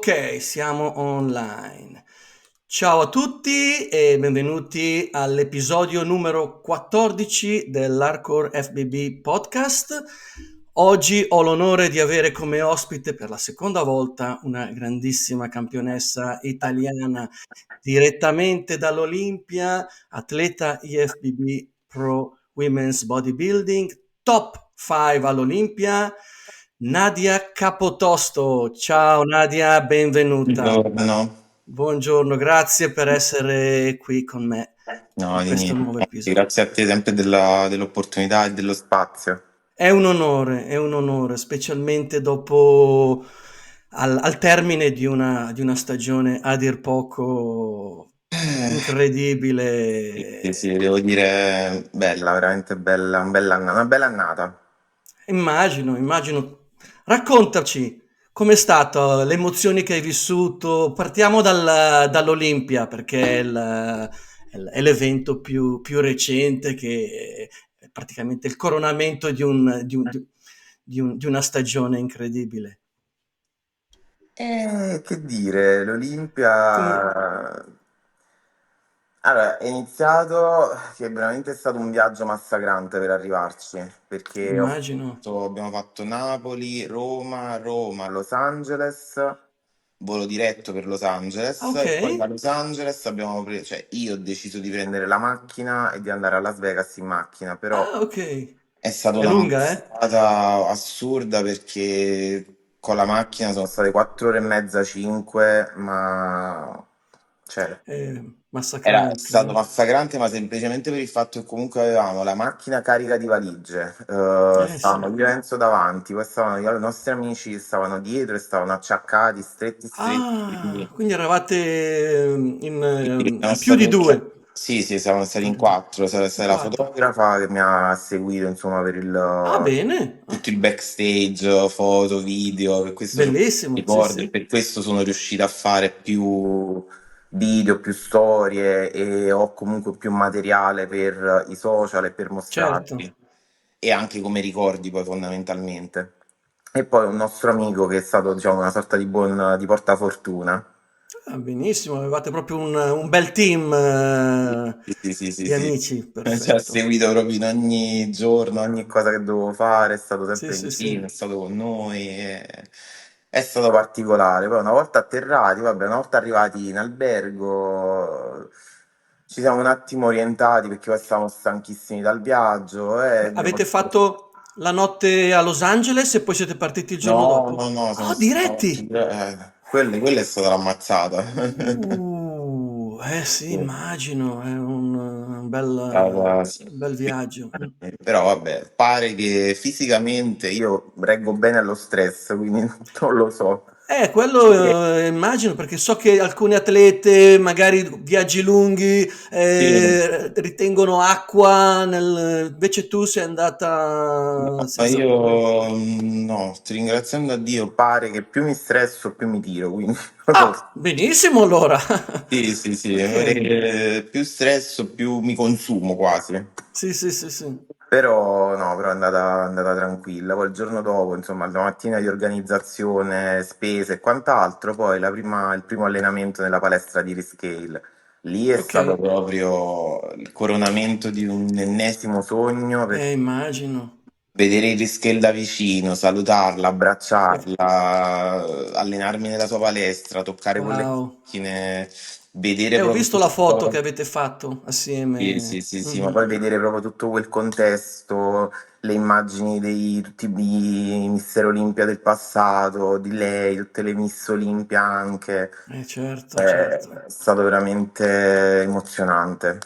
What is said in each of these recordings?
Ok, siamo online. Ciao a tutti e benvenuti all'episodio numero 14 dell'Hardcore FBB Podcast. Oggi ho l'onore di avere come ospite per la seconda volta una grandissima campionessa italiana direttamente dall'Olimpia, atleta IFBB Pro Women's Bodybuilding, top 5 all'Olimpia. Nadia Capotosto, ciao Nadia, benvenuta. Buongiorno. Buongiorno, grazie per essere qui con me No, in di questo niente. nuovo episodio. Grazie a te sempre dell'opportunità e dello spazio. È un onore, specialmente dopo al termine di una stagione a dir poco Eh, sì, incredibile. sì, devo dire bella, veramente bella, una bella annata. Immagino. Raccontaci com'è stato, le emozioni che hai vissuto. Partiamo dall'Olimpia, perché è l'evento più recente, che è praticamente il coronamento di una stagione incredibile. Che dire, Come- l'Olimpia. Allora, è iniziato che veramente è stato un viaggio massacrante per arrivarci, perché Immagino. abbiamo fatto Napoli, Roma, Roma, Los Angeles, volo diretto per Los Ah, Angeles, ok. e poi da Los Angeles abbiamo preso, cioè io ho deciso di prendere la macchina e di andare a Las Vegas in macchina, però Ah, ok. è stata È una lunga, eh? mazzata assurda perché con la macchina sono state 4 ore e mezza, 5, ma cioè, È era massacrante, stato eh? massacrante, ma semplicemente per il fatto che comunque avevamo la macchina carica di valigie, Sì. stavamo io e Enzo davanti, poi stavano i nostri amici che stavano dietro e stavano acciaccati, stretti, stretti, Ah, quindi quindi eravate siamo più stati di in due. sì, sì, siamo stati Più in di due. quattro, In sei la quattro. fotografa che mi ha seguito, insomma, per Ah, il bene. Ah, tutto il backstage, foto, video, per questo c'ho bellissimo. Sì, ricordo e sì. per questo sono riuscito a fare più video, più storie e ho comunque più materiale per i social e per Certo. mostrarli e anche come ricordi poi fondamentalmente. E poi un nostro amico che è stato, diciamo, una sorta di buon di portafortuna. Ah, benissimo. Avevate proprio un bel team Sì, sì, sì, di sì. amici. Ci ha Perfetto. seguito proprio in ogni giorno, ogni cosa che dovevo fare, è stato Sì, sempre sì, sì. vicino, è stato con noi. È stato particolare. Poi una volta atterrati, vabbè, una volta arrivati in albergo, ci siamo un attimo orientati perché poi stavamo stanchissimi dal viaggio e Ma abbiamo. avete fatto la notte a Los Angeles e poi siete partiti il giorno No, dopo? no, no, sono Oh, stato. diretti! Quella è stata l'ammazzata. Sì, immagino, è Sì. un bel viaggio. Però vabbè, pare che fisicamente io reggo bene allo stress, quindi non lo so. Quello immagino, perché so che alcune atlete, magari viaggi lunghi, Sì. ritengono acqua, invece tu sei andata Ma senza problemi. io no, ringraziando a Dio, pare che più mi stresso più mi tiro, quindi non lo so. Ah, benissimo allora. Sì, sì, sì, Ok, più stress più mi consumo quasi. sì, sì, sì, sì. Però no, però è andata tranquilla. Poi il giorno dopo, insomma, la mattina di organizzazione, spese e quant'altro, poi il primo allenamento nella palestra di Rescale. Lì è Ok, stato proprio il coronamento di un ennesimo sogno, perché immagino. vedere il Rescale da vicino, salutarla, abbracciarla, allenarmi nella sua palestra, toccare quelle Wow. macchine, vedere Ho proprio visto la foto che tutto. avete fatto Sì, sì, assieme. sì, sì, ma Mhm. poi vedere proprio tutto quel contesto, le immagini di tutti i Mister Olimpia del passato, di lei, tutte le Miss Olimpia anche, Certo, è certo. stato veramente emozionante.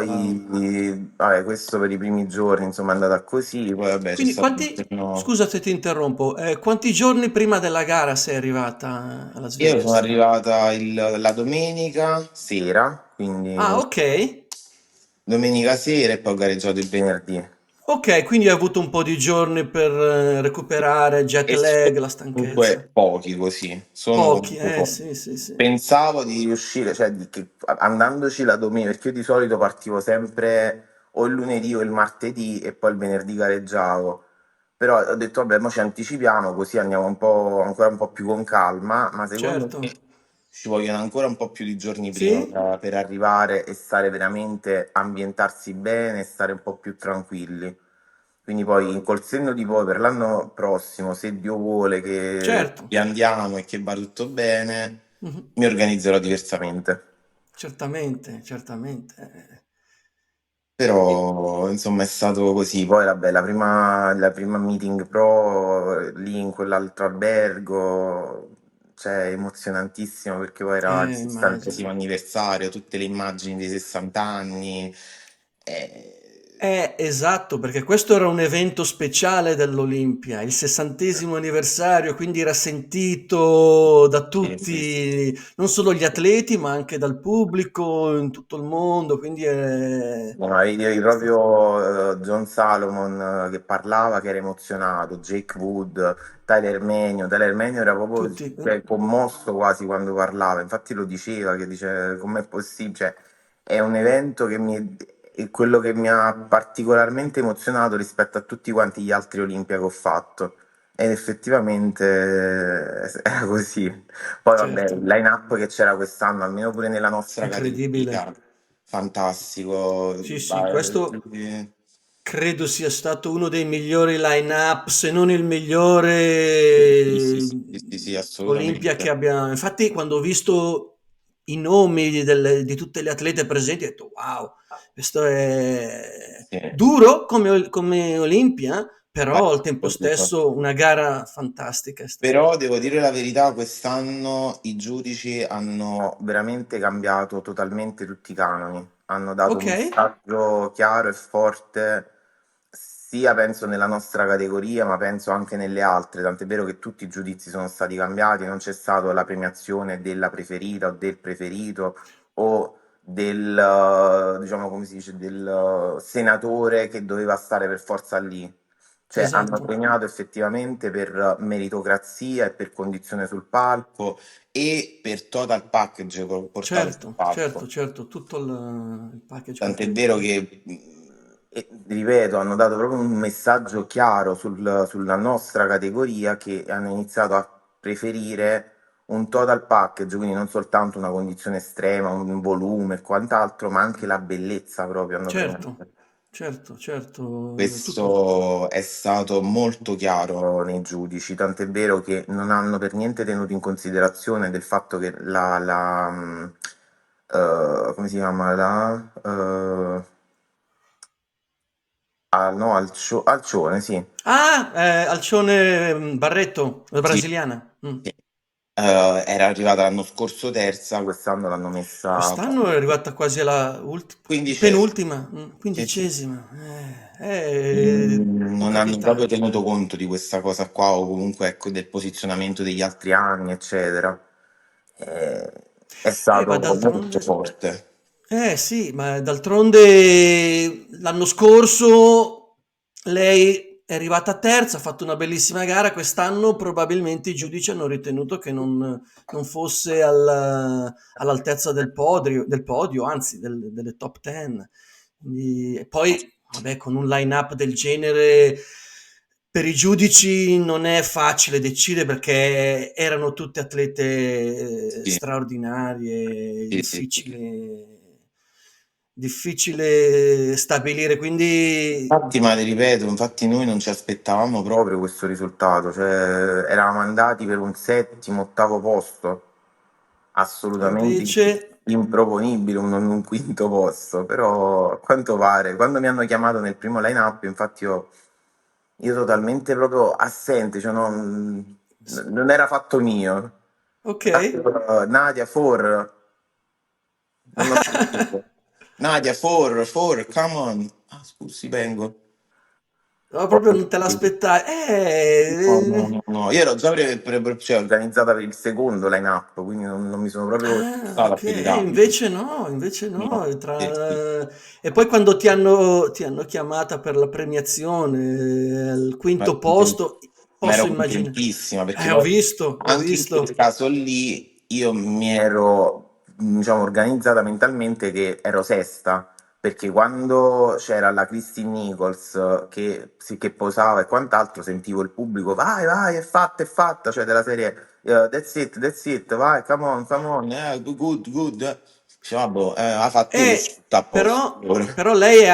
Wow. Poi, vabbè, questo per i primi giorni, insomma, è andata così, poi vabbè, c'è Quindi stato il giorno. scusa se ti interrompo, quanti giorni prima della gara sei arrivata a Las Io sono Vegas? arrivata la domenica sera, quindi Ah, ok. domenica sera e poi ho gareggiato il venerdì. Ok, quindi hai avuto un po' di giorni per recuperare jet E sono lag, la stanchezza. comunque pochi così, sono Pochi, comunque pochi. sì, sì, sì. Pensavo di riuscire, cioè andandoci la domenica, perché io di solito partivo sempre o il lunedì o il martedì e poi il venerdì gareggiavo. Però ho detto, vabbè, mo ci anticipiamo, così andiamo un po', ancora un po' più con calma, ma secondo certo. me ci vogliono ancora un po' più di giorni prima Sì? per arrivare e stare veramente, ambientarsi bene e stare un po' più tranquilli. Quindi poi, col senno di poi, per l'anno prossimo, se Dio vuole Certo. che andiamo e che va tutto bene, Mhm. mi organizzerò diversamente. Certamente, certamente. E- Però, insomma, è stato così. Poi, vabbè, la prima meeting pro lì in quell'altro albergo, cioè, emozionantissimo perché poi era il immagino. 60° anniversario, tutte le immagini dei 60 anni. eh, Esatto, perché questo era un evento speciale dell'Olimpia, il 60° anniversario, quindi era sentito da sì, sì, sì. tutti, non solo gli atleti, ma anche dal pubblico in tutto il mondo, quindi No, vedi è stato proprio John Salomon che parlava, che era emozionato, Jake Wood, Tyler Menio era proprio tutti. cioè, commosso quasi quando parlava, infatti lo diceva, che dice com'è possibile, cioè, è un evento è quello che mi ha particolarmente emozionato rispetto a tutti quanti gli altri Olimpiadi che ho fatto. Ed effettivamente era così. Poi vabbè, Certo, il line-up che c'era quest'anno, almeno pure nella nostra incredibile. categoria, fantastico. Sì, sì, questo Sì, credo sia stato uno dei migliori line-up, se non il sì, sì, migliore sì, sì, sì, Olimpia che assolutamente. abbia. Infatti, quando ho visto i nomi di tutte le atlete presenti, ho detto: Wow, questo è Sì. duro come Olimpia, però al tempo Faticoso. stesso una gara fantastica è stata. Però devo dire la verità, quest'anno i giudici hanno veramente cambiato totalmente tutti i canoni. Hanno dato un Ok, messaggio chiaro e forte, sia penso nella nostra categoria, ma penso anche nelle altre. Tant'è vero che tutti i giudizi sono stati cambiati, non c'è stata la premiazione della preferita o del preferito o del, diciamo come si dice, del senatore che doveva stare per forza lì. Cioè, hanno esatto. premiato effettivamente per meritocrazia e per condizione sul palco e per total package portato sul Certo, certo, palco. certo, tutto il package Tant'è completo. vero che, ripeto, hanno dato proprio un messaggio chiaro sulla nostra categoria che hanno iniziato a preferire un total package, quindi non soltanto una condizione estrema, un volume e quant'altro, ma anche la bellezza proprio hanno premiato. Certo, certo, certo, tutto. Questo è stato molto chiaro nei giudici, tant'è vero che non hanno per niente tenuto in considerazione del fatto che come si chiama? No, Alcione, sì. Ah, Alcione Barreto, la Sì, brasiliana. sì. Era arrivata l'anno scorso terza, quest'anno l'hanno messa Quest'anno è arrivata quasi alla quindicesima. penultima, Sì, sì. quindicesima. Può Non hanno proprio capitare. tenuto conto di questa cosa qua, o comunque ecco, del posizionamento degli altri anni, eccetera. Eh, è Ma stato molto d'altronde. forte. Sì, ma d'altronde l'anno scorso lei è arrivata terza, ha fatto una bellissima gara, quest'anno probabilmente i giudici hanno ritenuto che non fosse all'altezza del podio, anzi delle top 10. E poi, vabbè, con un line-up del genere per i giudici non è facile decidere perché erano tutte atlete Sì, straordinarie, sì, sì, sì. difficile stabilire, quindi Infatti, ma ti ripeto, infatti noi non ci aspettavamo proprio questo risultato, cioè eravamo andati per un settimo, ottavo posto, assolutamente invece improponibile un quinto posto, però a quanto pare, quando mi hanno chiamato nel primo line-up, infatti io totalmente proprio assente, cioè non era fatto mio. ok. Nadia, for, non l'ho capito. Nadia, come on. Ah, scusi, vengo. No, proprio non te l'aspettavi. No, no, no, no. Io ero già cioè, organizzata per il secondo line-up, quindi non mi sono proprio Ah, stato a ok, pedinare. invece no. No, sì, sì. E poi quando ti hanno chiamata per la premiazione al Ma quinto content- posto, ma ero posso immaginare. contentissima perché Ho poi visto, ho anche in visto. quel caso lì io mi ero, diciamo, organizzata mentalmente che ero sesta, perché quando c'era la Christine Nichols che posava e quant'altro, sentivo il pubblico, vai, vai, è fatta, cioè della serie that's it, vai, come on, good, good. Diceva, boh, ha fatto tutto a posto. Però lei è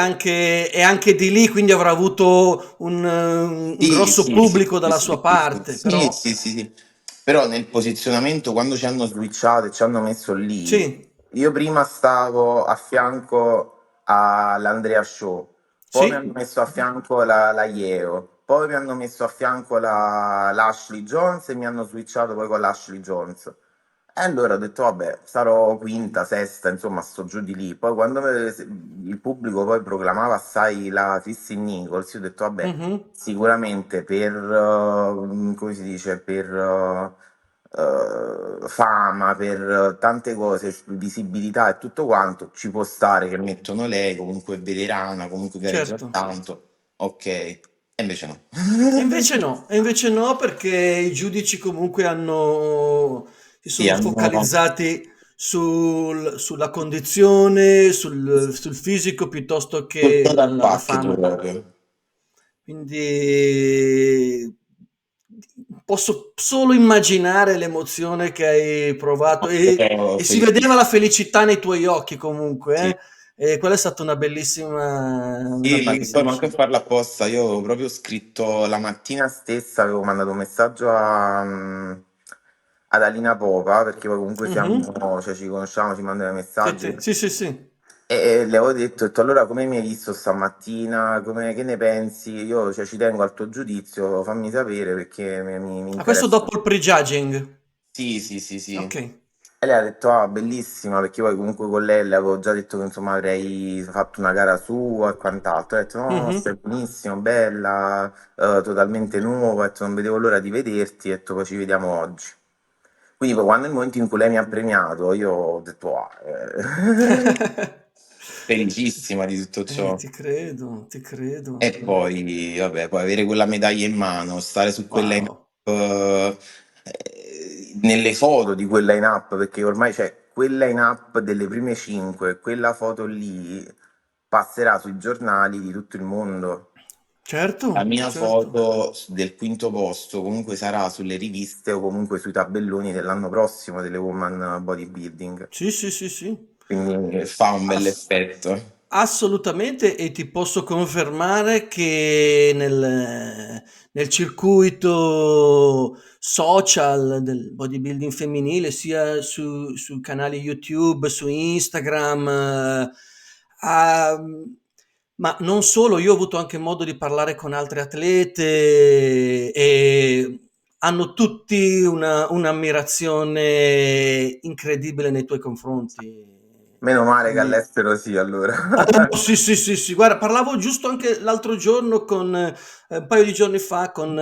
anche di lì, quindi avrà avuto un Sì, grosso sì, sì, pubblico sì, dalla sì, sua sì, parte, sì, però sì, sì, sì. Però nel posizionamento, quando ci hanno switchato e ci hanno messo lì, sì, io prima stavo a fianco all'Andrea Show, poi mi hanno sì, messo a fianco la Yeo, poi mi hanno messo a fianco l'Ashley Jones e mi hanno switchato poi con l'Ashley Jones. E allora ho detto, vabbè, sarò quinta, sesta, insomma, sto giù di lì. Poi quando il pubblico poi proclamava assai la Christine Nichols, io ho detto, vabbè, mhm, sicuramente per, come si dice, per fama, per tante cose, visibilità e tutto quanto, ci può stare che mettono lei, comunque è veterana, comunque gareggia certo. tanto, ok, e invece no. E invece no, perché i giudici comunque si Sì, sono hanno focalizzati sulla condizione, sul fisico piuttosto sul che total la package fama. proprio. Quindi posso solo immaginare l'emozione che hai provato Ero e si vedeva la felicissimo. felicità nei tuoi occhi Sì. comunque, eh? E quella è stata una Sì, ma che poi bellissima manco a scena. farla apposta, io avevo proprio scritto la mattina stessa, avevo mandato un messaggio ad Alina Popa, perché poi comunque Mhm. siamo, cioè ci conosciamo, ci mandano i Sì, messaggi, sì, sì, sì, sì. e le avevo detto, allora come mi hai visto stamattina, che ne pensi? Io cioè, ci tengo al tuo giudizio, fammi sapere perché mi Ah, questo interessa. dopo il prejudging. Sì, sì, sì, sì. Ok. E lei ha detto, ah, bellissima, perché poi comunque con lei le avevo già detto che insomma avrei fatto una gara sua e quant'altro. Ha detto, no, Mhm. stai benissimo, bella, totalmente nuova, ha detto, non vedevo l'ora di vederti, ha detto, poi ci vediamo oggi. Quindi poi quando nel momento in cui lei mi ha premiato, io ho detto, ah, felicissima di tutto ciò. Ti credo, ti credo. E poi, vabbè, poi avere quella medaglia in mano, stare su quella in Wow. up, nelle foto di quella in up, perché ormai c'è quella in up delle prime 5, quella foto lì passerà sui giornali di tutto il mondo. La Certo, mia certo. foto del quinto posto comunque sarà sulle riviste o comunque sui tabelloni dell'anno prossimo delle Woman Bodybuilding, Sì, sì, sì, sì. quindi fa un bel Ass- effetto. Assolutamente, e ti posso confermare che nel circuito social del bodybuilding femminile, sia sui canali YouTube, su Instagram, ah, ma non solo, io ho avuto anche modo di parlare con altre atlete e hanno tutti un'ammirazione incredibile nei tuoi confronti. Meno male che Quindi all'estero sì, allora. oh, sì, sì, sì, sì, guarda, parlavo giusto anche l'altro giorno un paio di giorni fa con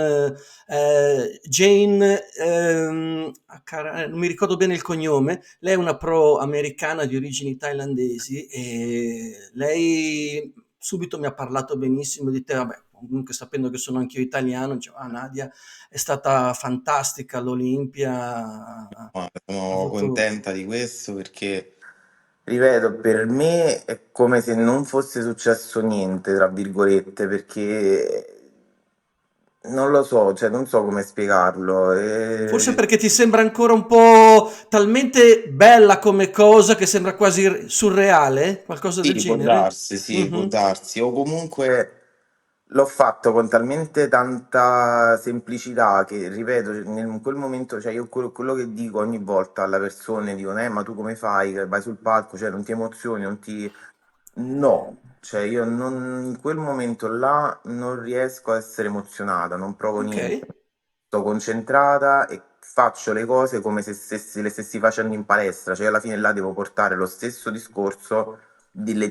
Jane, non mi ricordo bene il cognome, lei è una pro americana di origini thailandesi e lei subito mi ha parlato benissimo di te, vabbè, comunque sapendo che sono anch'io italiano, diceva, ah, Nadia è stata fantastica all'Olimpia, ha Ma sono avuto... contenta di questo perché, ripeto, per me è come se non fosse successo niente, tra virgolette, perché non lo so, cioè non so come spiegarlo. Forse perché ti sembra ancora un po' talmente bella come cosa che sembra quasi surreale? Qualcosa del genere? Sì, può Mhm. darsi, o comunque l'ho fatto con talmente tanta semplicità che, ripeto, in quel momento, cioè io quello che dico ogni volta alle persone, dicono, ma tu come fai? Che vai sul palco, cioè non ti emozioni, non ti... No, cioè io in quel momento là non riesco a essere emozionata, non provo Ok. niente, sto concentrata e faccio le cose come se le stessi facendo in palestra, cioè alla fine là devo portare lo stesso discorso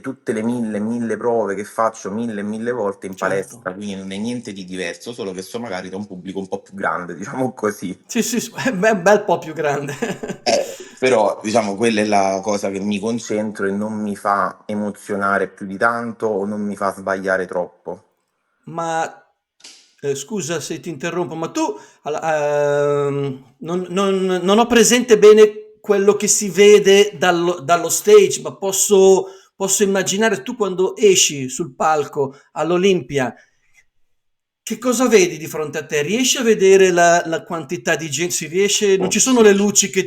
tutte le mille prove che faccio mille e mille volte in Certo. palestra, quindi non è niente di diverso, solo che so magari da un pubblico un po' più grande, diciamo così. Sì, sì, è un bel po' più grande. Però diciamo quella è la cosa che mi concentro e non mi fa emozionare più di tanto o non mi fa sbagliare troppo. Ma scusa se ti interrompo, ma tu non ho presente bene quello che si vede dallo stage, ma posso immaginare tu quando esci sul palco all'Olimpia, che cosa vedi di fronte a te? Riesci a vedere la quantità di gente? Si riesce? Non Oh, ci sono sì. le luci che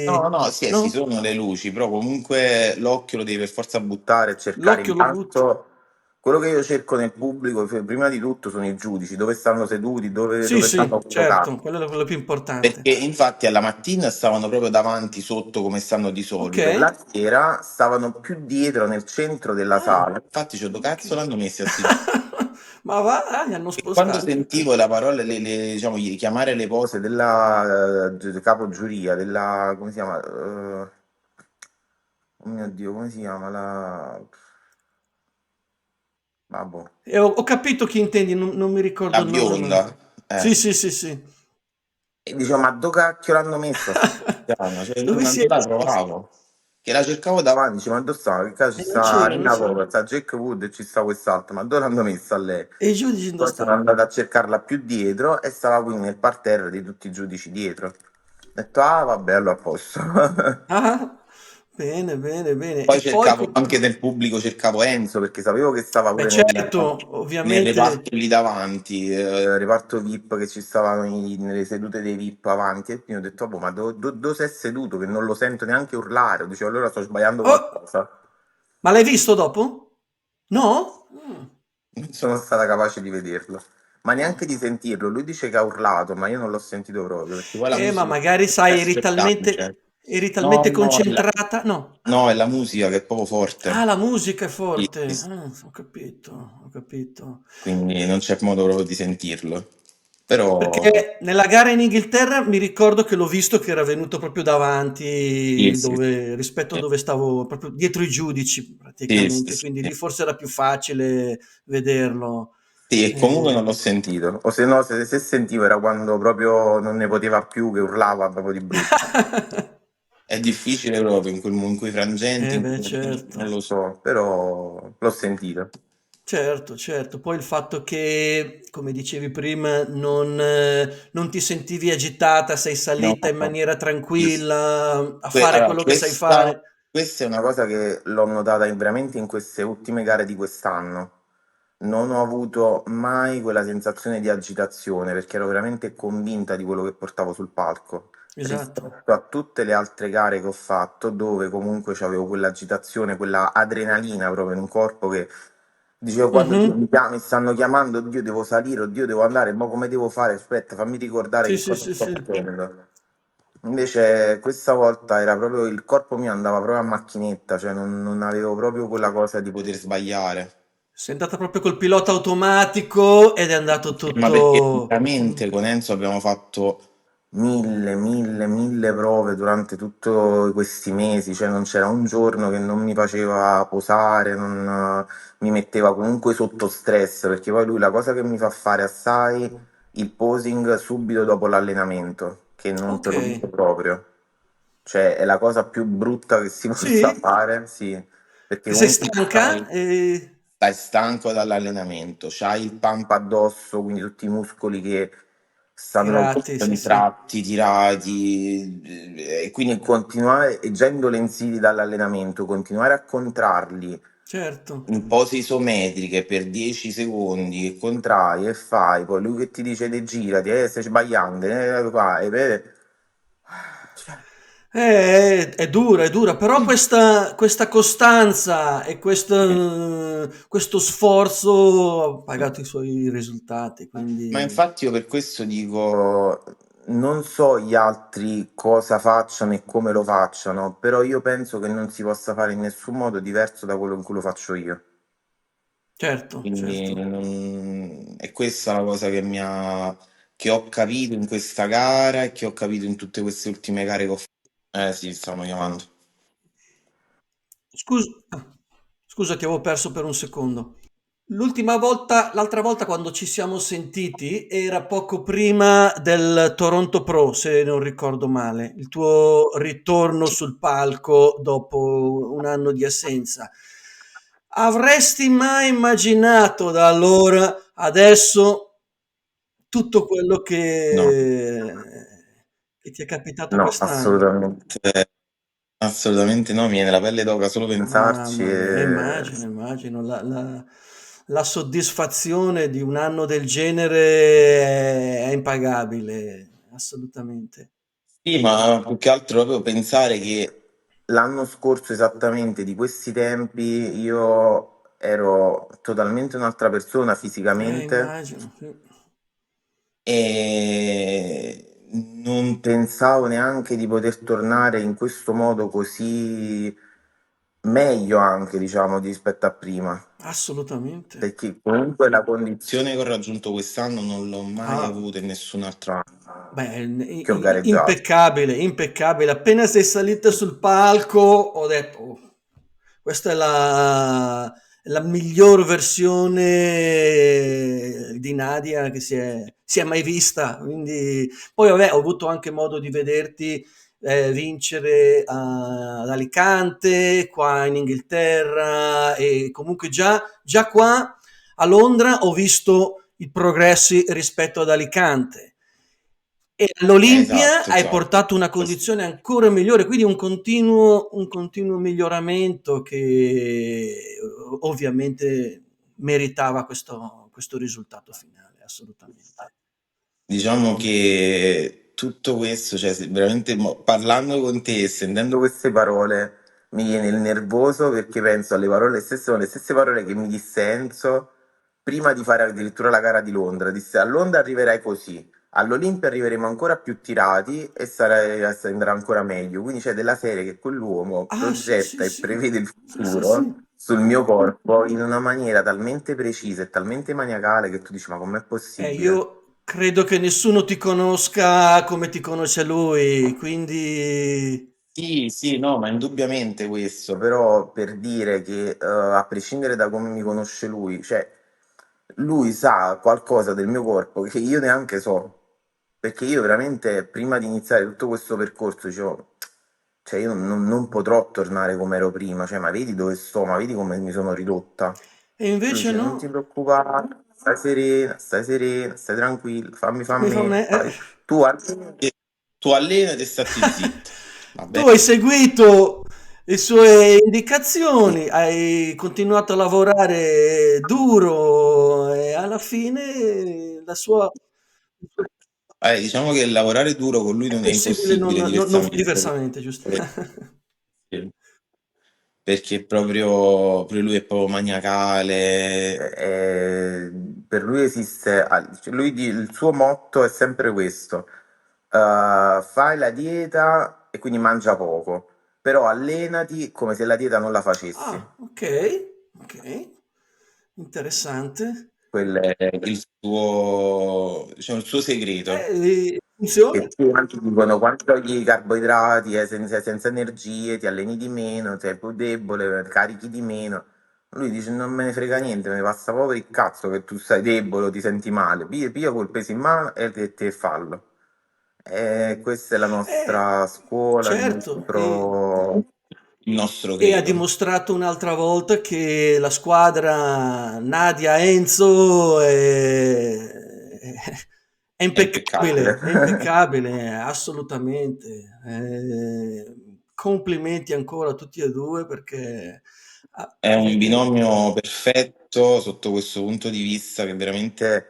No, ti... no, sì, ci No? sono le luci, però comunque l'occhio lo devi per forza buttare e cercare L'occhio lo butti. intanto. Quello che io cerco nel pubblico, prima di tutto, sono i giudici, dove stanno seduti, dove, Sì, dove stanno sì, certo, collocati. quello è quello più importante. Perché infatti alla mattina stavano proprio davanti sotto come stanno di Ok. solito, la sera stavano più dietro nel centro della Ah, sala. Infatti ci ho detto, ok. cazzo l'hanno messi a sedere. Ma va, li hanno E quando spostati. sentivo la parola, diciamo, chiamare le pose della capo giuria, della, come si chiama? Oh mio Dio, come si chiama? Vabbè. E ho capito chi intendi, non mi ricordo La il nome, ma... bionda, Sì, sì, sì, sì. e dicevo, ma dove cacchio l'hanno messa sta cristiana? Cioè, io Dove si non è la spostato? trovavo. Che la cercavo davanti, dicevo, ma dove sta? Che caso ci E non sta c'era, non Rina c'era. Cover, sta Jack Wood e ci sta quest'altro, ma dove l'hanno messa a lei? E i giudici dove Poi sono stavano? andato a cercarla più dietro e stava quindi nel parterre di tutti i giudici dietro. Ho detto, ah vabbè, allora a posto. Ah, bene, bene, bene. Poi E poi... cercavo anche nel pubblico, cercavo Enzo perché sapevo che stava Beh, pure certo, nel ovviamente... reparto lì davanti, reparto VIP che ci stavano nelle sedute dei VIP avanti e quindi ho detto, "Oh, boh, ma dove sei seduto che non lo sento neanche urlare? Dicevo, allora sto sbagliando Oh, qualcosa. ma l'hai visto dopo? No? Non sono stata capace di vederlo, ma neanche di sentirlo. Lui dice che ha urlato, ma io non l'ho sentito proprio perché poi la Ma musica magari, sai, è sprezzante. eri No, talmente no, concentrata? No. no, è la musica che è proprio Ah, forte. la musica è Sì, forte. sì. Ah, ho capito, ho capito. Quindi non c'è modo proprio di sentirlo. Però Perché nella gara in Inghilterra mi ricordo che l'ho visto che era venuto proprio sì, davanti, sì, rispetto a sì, dove stavo, proprio dietro i giudici sì, sì, praticamente, sì, quindi sì. lì forse era più facile vederlo. Sì, e comunque non l'ho Eh, sentito. O se no, se sentivo era quando proprio non ne poteva più, che urlava proprio di brutto. È difficile proprio in quei frangenti, beh, certo. non lo so, però l'ho sentito. Certo, certo. Poi il fatto che, come dicevi prima, non ti sentivi agitata, sei No, salita in no. maniera tranquilla a fare Allora, quello che sai fare. questa è una cosa che l'ho notata veramente in queste ultime gare di quest'anno. Non ho avuto mai quella sensazione di agitazione perché ero veramente convinta di quello che portavo sul palco. Esatto. Rispetto a tutte le altre gare che ho fatto, dove comunque avevo quell'agitazione, quella adrenalina proprio in un corpo che dicevo quando Mhm. mi stanno chiamando, oddio devo salire, oddio devo andare, ma come devo fare? Aspetta, fammi ricordare Sì, che sì, cosa sì, sto sì. facendo. Invece questa volta era proprio il corpo mio andava proprio a macchinetta, cioè non avevo proprio quella cosa di poter sbagliare. Sei andata proprio col pilota automatico ed è andato Ma perché tutto... veramente con Enzo abbiamo fatto mille prove durante tutti questi mesi, cioè non c'era un giorno che non mi faceva posare, non mi metteva comunque sotto stress, perché poi lui la cosa che mi fa fare assai, il posing subito dopo l'allenamento, che non te Ok. lo dico proprio. Cioè è la cosa più brutta che si possa Sì? fare, sì, perché Che sei comunque stanca? stai stanco dall'allenamento, c'hai il pump addosso, quindi tutti i muscoli che stanno Tirati, sì, sì. contratti, tirati, e quindi continuare, e già indolenziti dall'allenamento, continuare a contrarli Certo. in pose isometriche per 10 secondi, che contrai e fai, poi lui che ti dice de girati, stai sbagliando, qua, cioè, È dura, però questa costanza e questo sforzo ha pagato i suoi risultati, ma quindi infatti io per questo dico, non so gli altri cosa facciano e come lo facciano, però io penso che non si possa fare in nessun modo diverso da quello in cui lo faccio io. certo, Quindi certo. è questa la cosa che ho capito in questa gara e che ho capito in tutte queste ultime gare che ho fatto. Eh sì, stanno chiamando. Scusa, ti avevo perso per un secondo. L'altra volta quando ci siamo sentiti era poco prima del Toronto Pro, se non ricordo male, il tuo ritorno sul palco dopo un anno di assenza. Avresti mai immaginato da allora adesso tutto quello No, che ti è capitato no, quest'anno? assolutamente no, mi viene la pelle d'oca solo pensarci. Mamma mia, immagino, immagino la soddisfazione di un anno del genere è impagabile, assolutamente. Sì, ma più che altro proprio pensare che l'anno scorso esattamente di questi tempi io ero totalmente un'altra persona fisicamente Immagino, sì. e non pensavo neanche di poter tornare in questo modo così meglio anche, diciamo, rispetto a prima. Assolutamente. Perché comunque la condizione che ho raggiunto quest'anno non l'ho mai Ah, avuta in nessun altro anno beh, che ho gareggiato. impeccabile, impeccabile. Appena sei salita sul palco, ho detto, "Oh, questa è la miglior versione di Nadia che si è mai vista." Quindi, poi, vabbè, ho avuto anche modo di vederti vincere ad Alicante, qua in Inghilterra, e comunque già qua a Londra ho visto i progressi rispetto ad Alicante. E all'Olimpia Esatto, hai esatto. portato una condizione ancora migliore, quindi un continuo miglioramento che ovviamente meritava questo risultato finale, assolutamente. Diciamo che tutto questo, cioè veramente parlando con te e sentendo queste parole mi viene il nervoso perché penso alle parole stesse, sono le stesse parole che mi disse Enzo prima di fare addirittura la gara di Londra. Disse a Londra arriverai così, all'Olimpia arriveremo ancora più tirati e andrà ancora meglio. Quindi c'è della serie che quell'uomo Ah, sì, sì, progetta e sì. prevede il Sì, sì, sì. futuro sul mio corpo in una maniera talmente precisa e talmente maniacale che tu dici ma com'è possibile? Io credo che nessuno ti conosca come ti conosce lui, quindi... Sì, sì, no, ma indubbiamente questo, però per dire che a prescindere da come mi conosce lui, cioè lui sa qualcosa del mio corpo che io neanche so, perché io veramente prima di iniziare tutto questo percorso dicevo, cioè io non potrò tornare come ero prima, cioè ma vedi dove sto, ma vedi come mi sono ridotta. E Lui invece dice no, non ti preoccupare, stai serena, stai tranquillo, fammi fa a come fa me, me. tu allenati, tu allenati e stati zitto, va Tu bene? hai seguito le sue indicazioni, hai continuato a lavorare duro e alla fine la sua... Diciamo che lavorare duro con lui È non è possibile impossibile non fare diversamente. diversamente, giusto? Sì. Perché proprio lui è proprio maniacale, per lui esiste, cioè il suo motto è sempre questo, fai la dieta e quindi mangia poco, però allenati come se la dieta non la facessi. Ah, ok, ok, interessante. Quello è diciamo, il suo segreto. Funziona. Che tanti dicono quando togli i carboidrati, senza energie, ti alleni di meno, sei più debole, carichi di meno. Lui dice non me ne frega niente, me ne passa proprio il cazzo che tu sei debole o ti senti male. Piglia col peso in mano e te fallo. E questa è la nostra scuola, Certo, il nostro e ha credo. dimostrato un'altra volta che la squadra Nadia Enzo È impeccabile. è impeccabile, assolutamente. Complimenti ancora a tutti e due perché È un binomio perfetto sotto questo punto di vista che veramente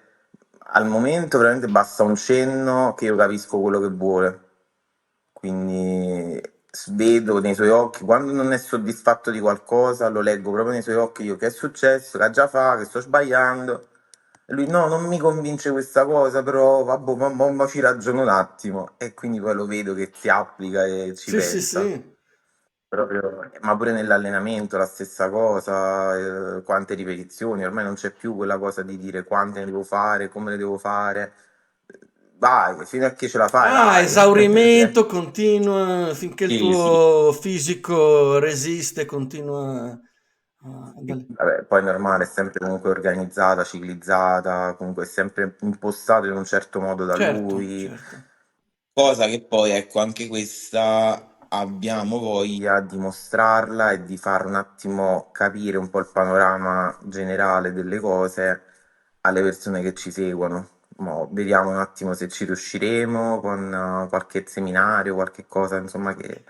al momento veramente basta un cenno che io capisco quello che vuole. Quindi vedo nei suoi occhi, quando non è soddisfatto di qualcosa, lo leggo proprio nei suoi occhi, io che è successo, che già fa, che sto sbagliando. E lui no, non mi convince questa cosa, però vabbè, ma ci ragiono un attimo. E quindi poi lo vedo che si applica e ci sì, sì, pensa. sì. Proprio, ma pure nell'allenamento la stessa cosa, quante ripetizioni, ormai non c'è più quella cosa di dire quante ne devo fare, come le devo fare. Vai, fino a che ce la fai, Ah, vai. Cioè, esaurimento continua finché il sì, sì. tuo fisico resiste, continua Vabbè, poi è normale, è sempre comunque organizzata, ciclizzata, comunque è sempre impostato in un certo modo da Certo, lui. certo. Cosa che poi, ecco, anche questa abbiamo voglia di mostrarla e di far un attimo capire un po' il panorama generale delle cose alle persone che ci seguono. Vediamo un attimo se ci riusciremo con qualche seminario, qualche cosa, insomma, che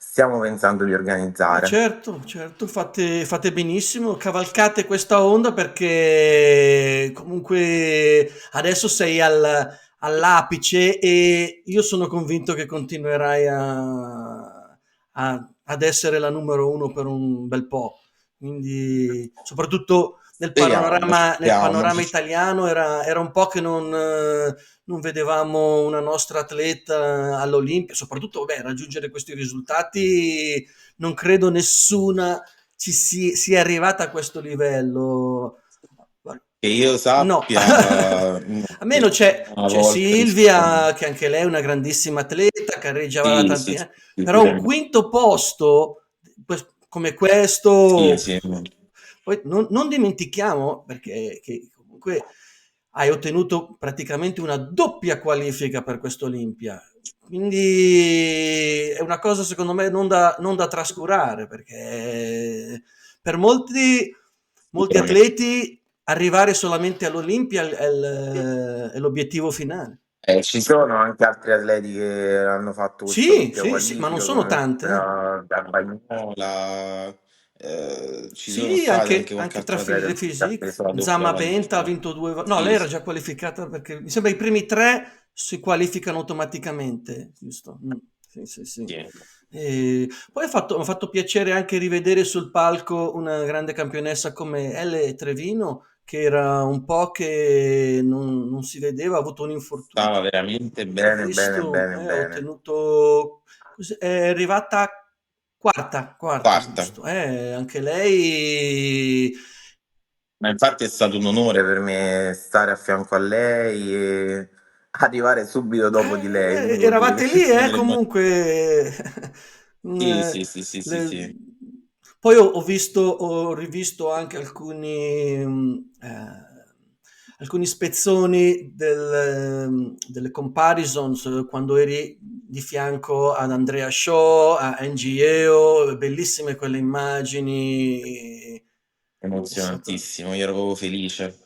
stiamo pensando di organizzare. Certo, certo, fate benissimo, cavalcate questa onda perché comunque adesso sei all'apice e io sono convinto che continuerai ad essere la numero uno per un bel po'. Quindi, soprattutto Speriamo, nel speriamo. panorama italiano era un po' che non vedevamo una nostra atleta all'Olimpia, soprattutto, beh, raggiungere questi risultati non credo nessuna sia arrivata a questo livello. Che io No, sappia, no, almeno c'è una volta Silvia, che anche lei è una grandissima atleta, gareggiava da sì, tanti sì, anni, però un sicuramente. quinto posto come Sì, questo, sì. poi non dimentichiamo, perché che comunque hai ottenuto praticamente una doppia qualifica per questo Olimpia. Quindi è una cosa secondo me non da trascurare, perché per molti Sicuramente. atleti arrivare solamente all'Olimpia è l'obiettivo finale. Ci sono anche altri atleti che hanno fatto questa Sì, doppia sì, sì, ma non qualifica, sono come tante. Bagnola, ci sono Sì, stati anche qualche anche tra altro atleta le che ha preso physique. la doppia Zama Benta ha qualifica. vinto due. No, lei Sì, era sì, già qualificata perché mi sembra i primi tre si qualificano automaticamente, giusto? Sì, sì, sì. sì. E poi mi ha fatto piacere anche rivedere sul palco una grande campionessa come Elle Trevino, che era un po' che non si vedeva, ha avuto un infortunio. Stava veramente Ho bene, bene, visto, bene, ha bene. ottenuto, è arrivata quarta, Quarta. giusto. Anche lei, Ma infatti è stato un onore per me stare a fianco a lei e arrivare subito dopo di lei, quindi vuol dire eravate che lì, me le comunque. sì, Eh, sì, sì, sì, sì, le- sì. Poi ho rivisto anche alcuni spezzoni delle comparisons quando eri di fianco ad Andrea Shaw, a NGO, bellissime quelle immagini. È stato, Emozionantissimo, io ero proprio felice.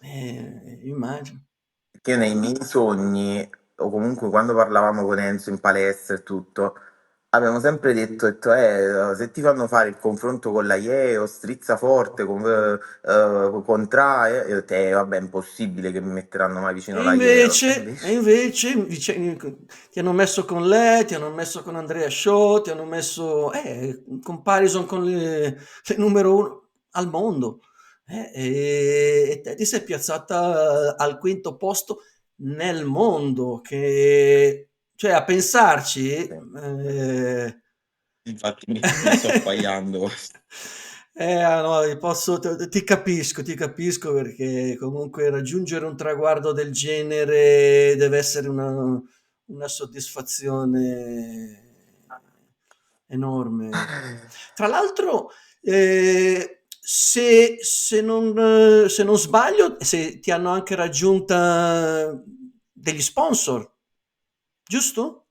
immagino. Che nei miei sogni, o comunque quando parlavamo con Enzo in palestra e tutto, abbiamo sempre detto, se ti fanno fare il confronto con la Yeo, strizza forte, contra, e ho detto, vabbè, è impossibile che mi metteranno mai vicino la Yeo. E E invece, invece ti hanno messo con lei, ti hanno messo con Andrea Shaw, ti hanno messo in comparison con le numero uno al mondo. E te ti sei piazzata al quinto posto nel mondo, che cioè a pensarci, sì. Infatti mi sto appaiando. no, ti capisco perché comunque raggiungere un traguardo del genere deve essere una soddisfazione enorme. Tra l'altro, se non sbaglio, se ti hanno anche raggiunta degli sponsor, giusto?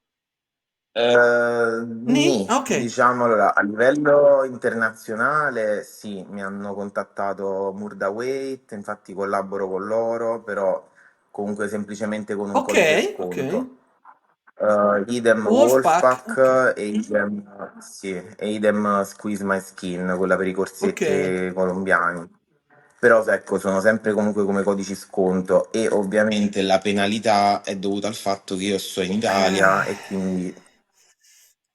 Ni? Nì, Ah, ok, diciamo allora, a livello internazionale sì, mi hanno contattato Murda Weight, infatti collaboro con loro, però comunque semplicemente con un ok, codice ok. sconto. Idem Wolfpack, ok, Wolfpack e idem, sì, e idem Squeeze My Skin, quella per i ok. corsetti colombiani. Però ecco, sono sempre comunque come codici sconto e ovviamente la penalità è dovuta al fatto che io sto in Italia Ah, e quindi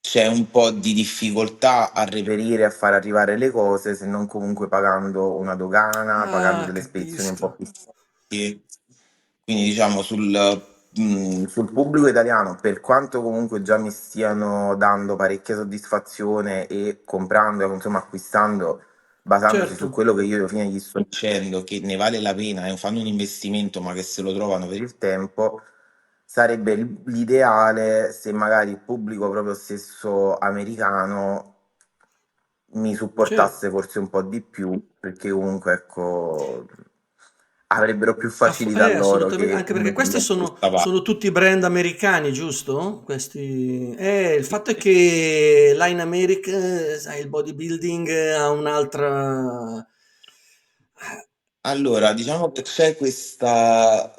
c'è un po' di difficoltà a reperire, a far arrivare le cose, se non comunque pagando una dogana, pagando delle spedizioni un po' capisco. più forti. Quindi diciamo sul pubblico italiano, per quanto comunque già mi stiano dando parecchia soddisfazione e comprando, insomma acquistando, basandosi Certo, su quello che io alla fine gli sto dicendo, che ne vale la pena e fanno un investimento, ma che se lo trovano per il tempo, sarebbe l'ideale se magari il pubblico proprio stesso americano mi certo. supportasse forse un po' di più, perché comunque ecco avrebbero più facilità loro Assolutamente, che anche perché me questi da questa parte. sono tutti brand americani, giusto? Questi. Il fatto è che là in America, sai, il bodybuilding ha un'altra. Allora, diciamo che c'è questa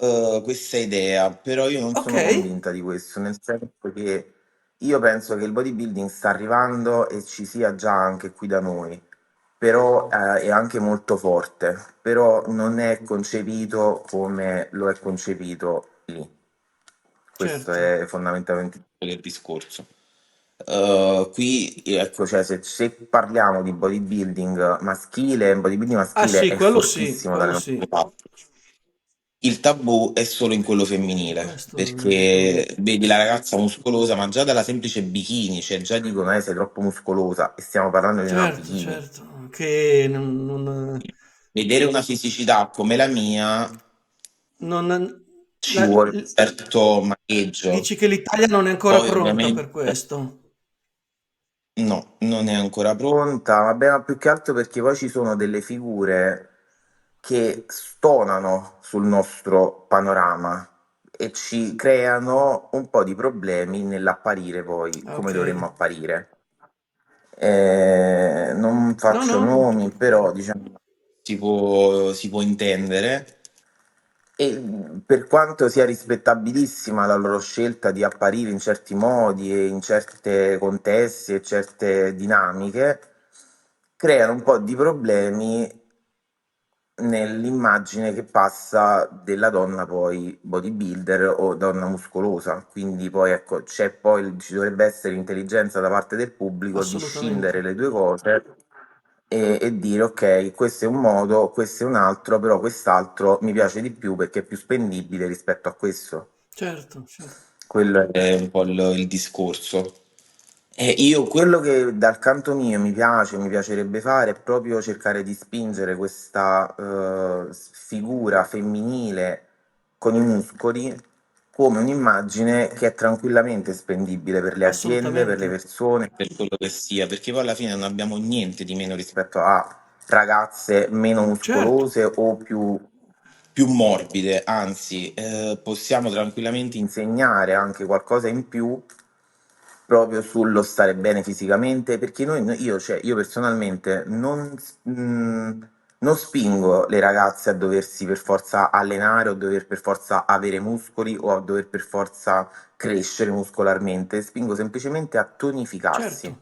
idea, però io non Ok, sono convinta di questo, nel senso che io penso che il bodybuilding sta arrivando e ci sia già anche qui da noi, però è anche molto forte, però non è concepito come lo è concepito lì. Questo certo. è fondamentalmente il discorso. Qui, ecco, cioè, se parliamo di bodybuilding maschile, il bodybuilding Ah maschile sì, è fortissimo dalle quello nostre sì. parti. Il tabù è solo in quello femminile, Questo non è perché vedi la ragazza muscolosa, ma già dalla semplice bikini, cioè già dicono, sei troppo muscolosa, e stiamo parlando di una certo, bikini. certo, che Vedere una fisicità come la mia non- ci la- vuole un certo maneggio. dici che l'Italia non è ancora Poi pronta per ovviamente questo. no, non è ancora pronta, vabbè, ma più che altro perché poi ci sono delle figure che stonano sul nostro panorama e ci creano un po' di problemi nell'apparire poi Ah, come ok. dovremmo apparire. Non No, faccio no, ho nomi, capito bene. però diciamo si può intendere. E per quanto sia rispettabilissima la loro scelta di apparire in certi modi e in certi contesti e certe dinamiche, creano un po' di problemi nell'immagine che passa della donna poi bodybuilder o donna muscolosa. Quindi poi ecco, ci dovrebbe essere intelligenza da parte del pubblico di Assolutamente. scindere le due cose e dire ok, questo è un modo, questo è un altro, però quest'altro mi piace di più perché è più spendibile rispetto a questo. Certo, certo. Quello è un po' il discorso. E io quello che dal canto mio mi piacerebbe fare è proprio cercare di spingere questa figura femminile con i muscoli come un'immagine che è tranquillamente spendibile per le aziende, per le Assolutamente. persone, per quello che sia, perché poi alla fine non abbiamo niente di meno rispetto a ragazze meno Certo. muscolose o più morbide, anzi, possiamo tranquillamente insegnare anche qualcosa in più proprio sullo stare bene fisicamente, perché io personalmente non spingo le ragazze a doversi per forza allenare o dover per forza avere muscoli o a dover per forza crescere muscolarmente, spingo semplicemente a Certo. tonificarsi.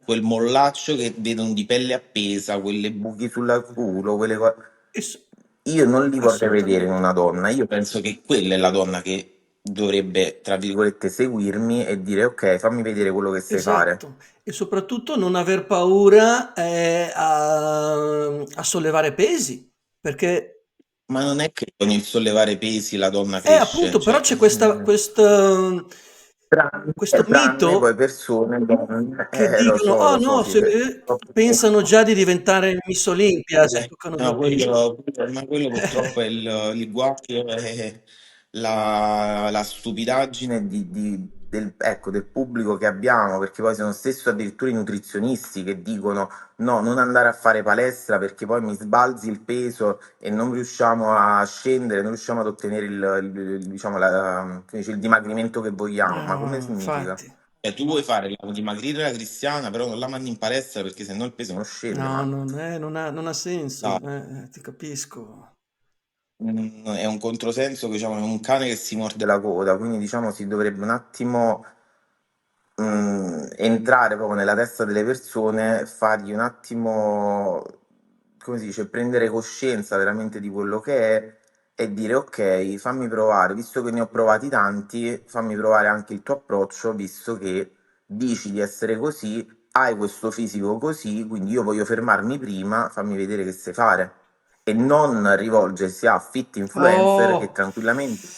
Quel mollaccio che vedono di pelle appesa, quelle buchi sul culo, quelle cose. E s- Io non li vorrei vedere in Assolutamente. una donna. Io penso che quella è la donna che dovrebbe, tra virgolette, seguirmi e dire ok, fammi vedere quello che sai fare. Esatto. E soprattutto non aver paura a sollevare pesi, perché Ma non è che con il sollevare pesi la donna cresce, appunto, però cioè, c'è questo tranne poi mito persone, donne, che dicono, lo oh so, no, sì, sì. pensano già di diventare Miss Olimpia se toccano dei No, pesi. ma quello purtroppo è il guaio, è la stupidaggine ecco, del pubblico che abbiamo, perché poi sono stesso addirittura i nutrizionisti che dicono no, non andare a fare palestra perché poi mi sbalzi il peso e non riusciamo a scendere, non riusciamo ad ottenere diciamo, come dice, il dimagrimento che vogliamo. Ma come significa? Infatti, Tu vuoi fare dimagrire la cristiana, però non la mandi in palestra perché sennò il peso non scende, no, ma non ha senso, dai. ti capisco. È un controsenso, diciamo, è un cane che si morde la coda, quindi diciamo si dovrebbe un attimo entrare proprio nella testa delle persone, fargli un attimo, come si dice, prendere coscienza veramente di quello che è e dire ok, fammi provare, visto che ne ho provati tanti, fammi provare anche il tuo approccio, visto che dici di essere così, hai questo fisico così, quindi io voglio fermarmi prima, fammi vedere che sai fare e non rivolgersi a fit influencer che Oh, tranquillamente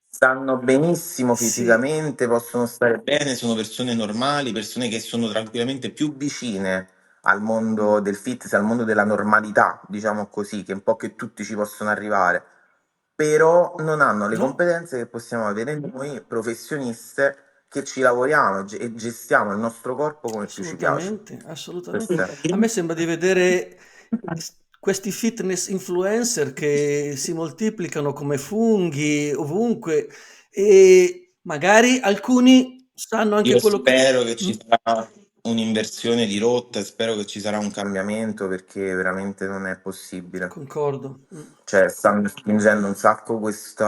stanno benissimo sì, fisicamente, possono stare bene, sono persone normali, persone che sono tranquillamente più vicine al mondo del fitness, al mondo della normalità, diciamo così, che un po' che tutti ci possono arrivare, però non hanno le no, competenze che possiamo avere noi professioniste che ci lavoriamo e gestiamo il nostro corpo come più ci piace. assolutamente, assolutamente. Questo è. A me sembra di vedere questi fitness influencer che si moltiplicano come funghi ovunque e magari alcuni sanno anche Io quello che... spero che Mm? ci sarà un'inversione di rotta e spero che ci sarà un cambiamento perché veramente non è possibile. Concordo. Mm. Cioè, stanno spingendo un sacco questo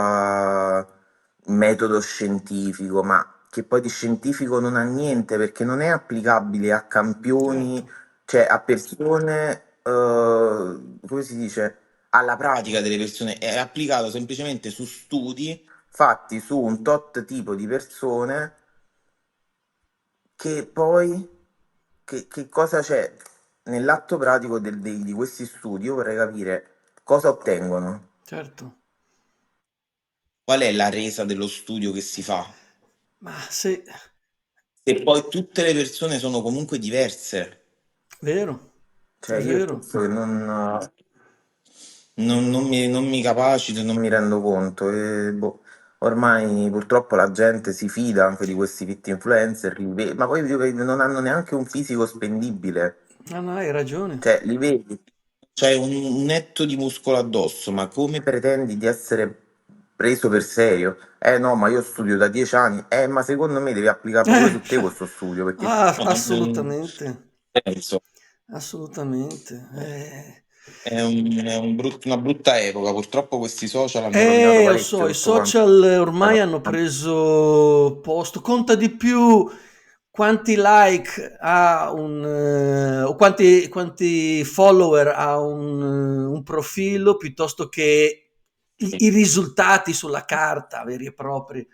metodo scientifico, ma che poi di scientifico non ha niente perché non è applicabile a campioni, certo. cioè a persone, come si dice, alla pratica delle persone, è applicato semplicemente su studi fatti su un tot tipo di persone che poi, che cosa c'è nell'atto pratico di questi studi? Io vorrei capire cosa ottengono. Certo. Qual è la resa dello studio che si fa? Ma sì, Se poi tutte le persone sono comunque diverse. vero, Cioè, è io è vero. questo che non mi capacito, non mi rendo conto. E, boh, ormai purtroppo la gente si fida anche di questi fit influencer, ma poi non hanno neanche un fisico spendibile. No, no, hai ragione. Cioè, li vedi, c'hai un netto di muscolo addosso, ma come pretendi di essere preso per serio? No, ma io studio da 10 anni. Ma secondo me devi applicarlo pure su te Cioè, questo studio, perché ah, non assolutamente, senso. assolutamente. Una brutta epoca, purtroppo questi social hanno rovinato Lo so, parecchio i tutto quanto. social ormai hanno preso posto. Conta di più quanti like ha o quanti follower ha un profilo piuttosto che i risultati sulla carta veri e propri.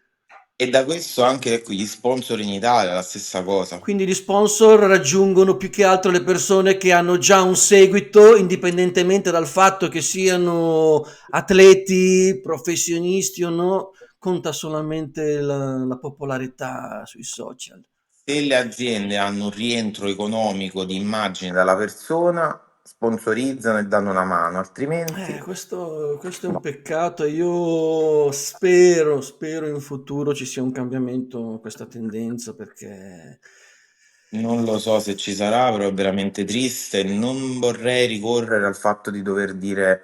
E da questo anche ecco, gli sponsor in Italia, la stessa cosa. Quindi gli sponsor raggiungono più che altro le persone che hanno già un seguito, indipendentemente dal fatto che siano atleti, professionisti o no, conta solamente la popolarità sui social. Se le aziende hanno un rientro economico di immagine dalla persona, sponsorizzano e danno una mano, altrimenti Questo è un no. peccato e io spero in futuro ci sia un cambiamento in questa tendenza perché Non lo so se ci sarà, però è veramente triste. Non vorrei ricorrere al fatto di dover dire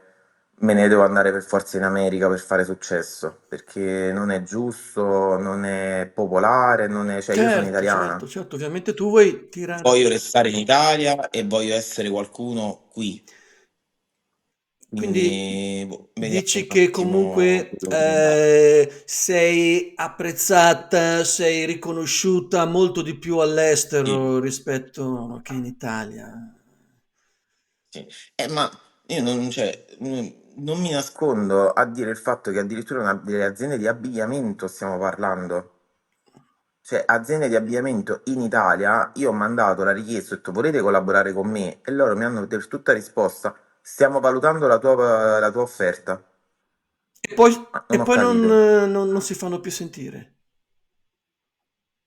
me ne devo andare per forza in America per fare successo, perché non è giusto, non è popolare, non è... cioè io sono certo, certo, italiana, certo, ovviamente tu vuoi tirare. voglio restare in Italia e voglio essere qualcuno qui. Quindi Quindi boh, vediamo un dici che attimo comunque quello che ne dà. sei apprezzata, sei riconosciuta molto di più Sì, all'estero rispetto che in Italia. sì. Ma io non, cioè, non mi nascondo a dire il fatto che addirittura delle aziende di abbigliamento stiamo parlando. Cioè, aziende di abbigliamento in Italia, io ho mandato la richiesta, ho detto volete collaborare con me? E loro mi hanno per tutta risposta, stiamo valutando la tua offerta. E poi, Ma e non ho poi capito. non si fanno più sentire.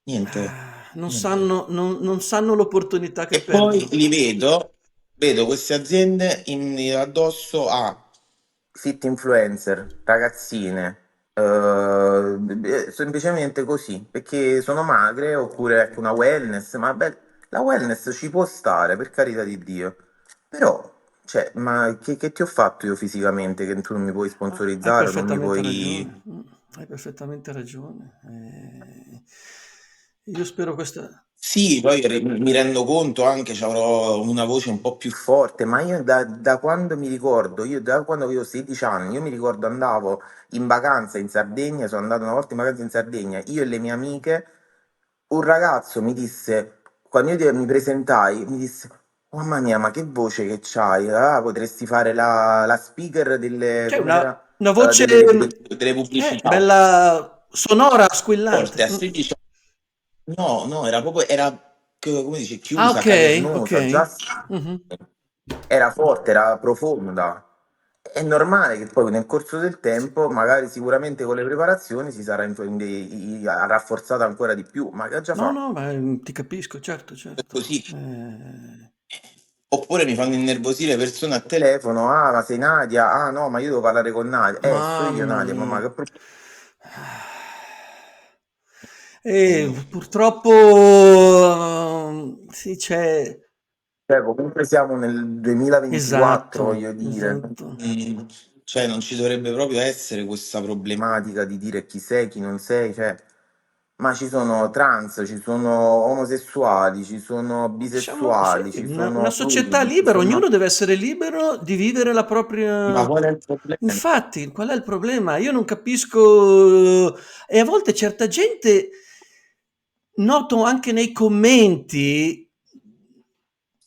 Niente, niente. Non sanno l'opportunità che E poi perdono. li vedo queste aziende addosso a fit influencer, ragazzine, semplicemente così, perché sono magre, oppure ecco una wellness, ma beh, la wellness ci può stare, per carità di Dio, però, cioè, ma che ti ho fatto io fisicamente che tu non mi puoi Hai sponsorizzare o non mi perfettamente puoi... ragione. Hai perfettamente ragione. Io spero questa. Sì, poi mi rendo conto anche che avrò una voce un po' più forte, ma io da quando mi ricordo, io da quando avevo 16 anni, io mi ricordo andavo in vacanza in Sardegna, sono andato una volta in vacanza in Sardegna, io e le mie amiche, un ragazzo mi disse, quando io mi presentai, mi disse, mamma mia, ma che voce che c'hai? Ah, potresti fare la speaker delle, C'è com'era? una voce Delle pubblicità. bella, sonora, Forte, squillante. a 16 anni. No, no, era proprio, come dice, Ah, chiusa, ok, ok. cavernosa, già Mhm. era forte, era profonda. È normale che poi nel corso del tempo, magari sicuramente con le preparazioni, si sarà rafforzata ancora di più, ma che già No, fa? no, ma ti capisco, certo, È certo. così. Oppure mi fanno innervosire persone a telefono, ah, ma sei Nadia? Ah, no, ma io devo parlare con Nadia. So io Mamma Nadia, mia. ma che problema? E Mm. purtroppo sì, c'è. Cioè, comunque siamo nel 2024, Esatto, voglio dire. esatto. Mm, cioè, non ci dovrebbe proprio essere questa problematica di dire chi sei, chi non sei, cioè, ma ci sono trans, ci sono omosessuali, ci sono Diciamo, sì, bisessuali, ci una sono società fluidi, ci libera, sono... ognuno deve essere libero di vivere la Ma propria. qual è il problema? Infatti, qual è il problema? Io non capisco, e a volte certa gente noto anche nei commenti.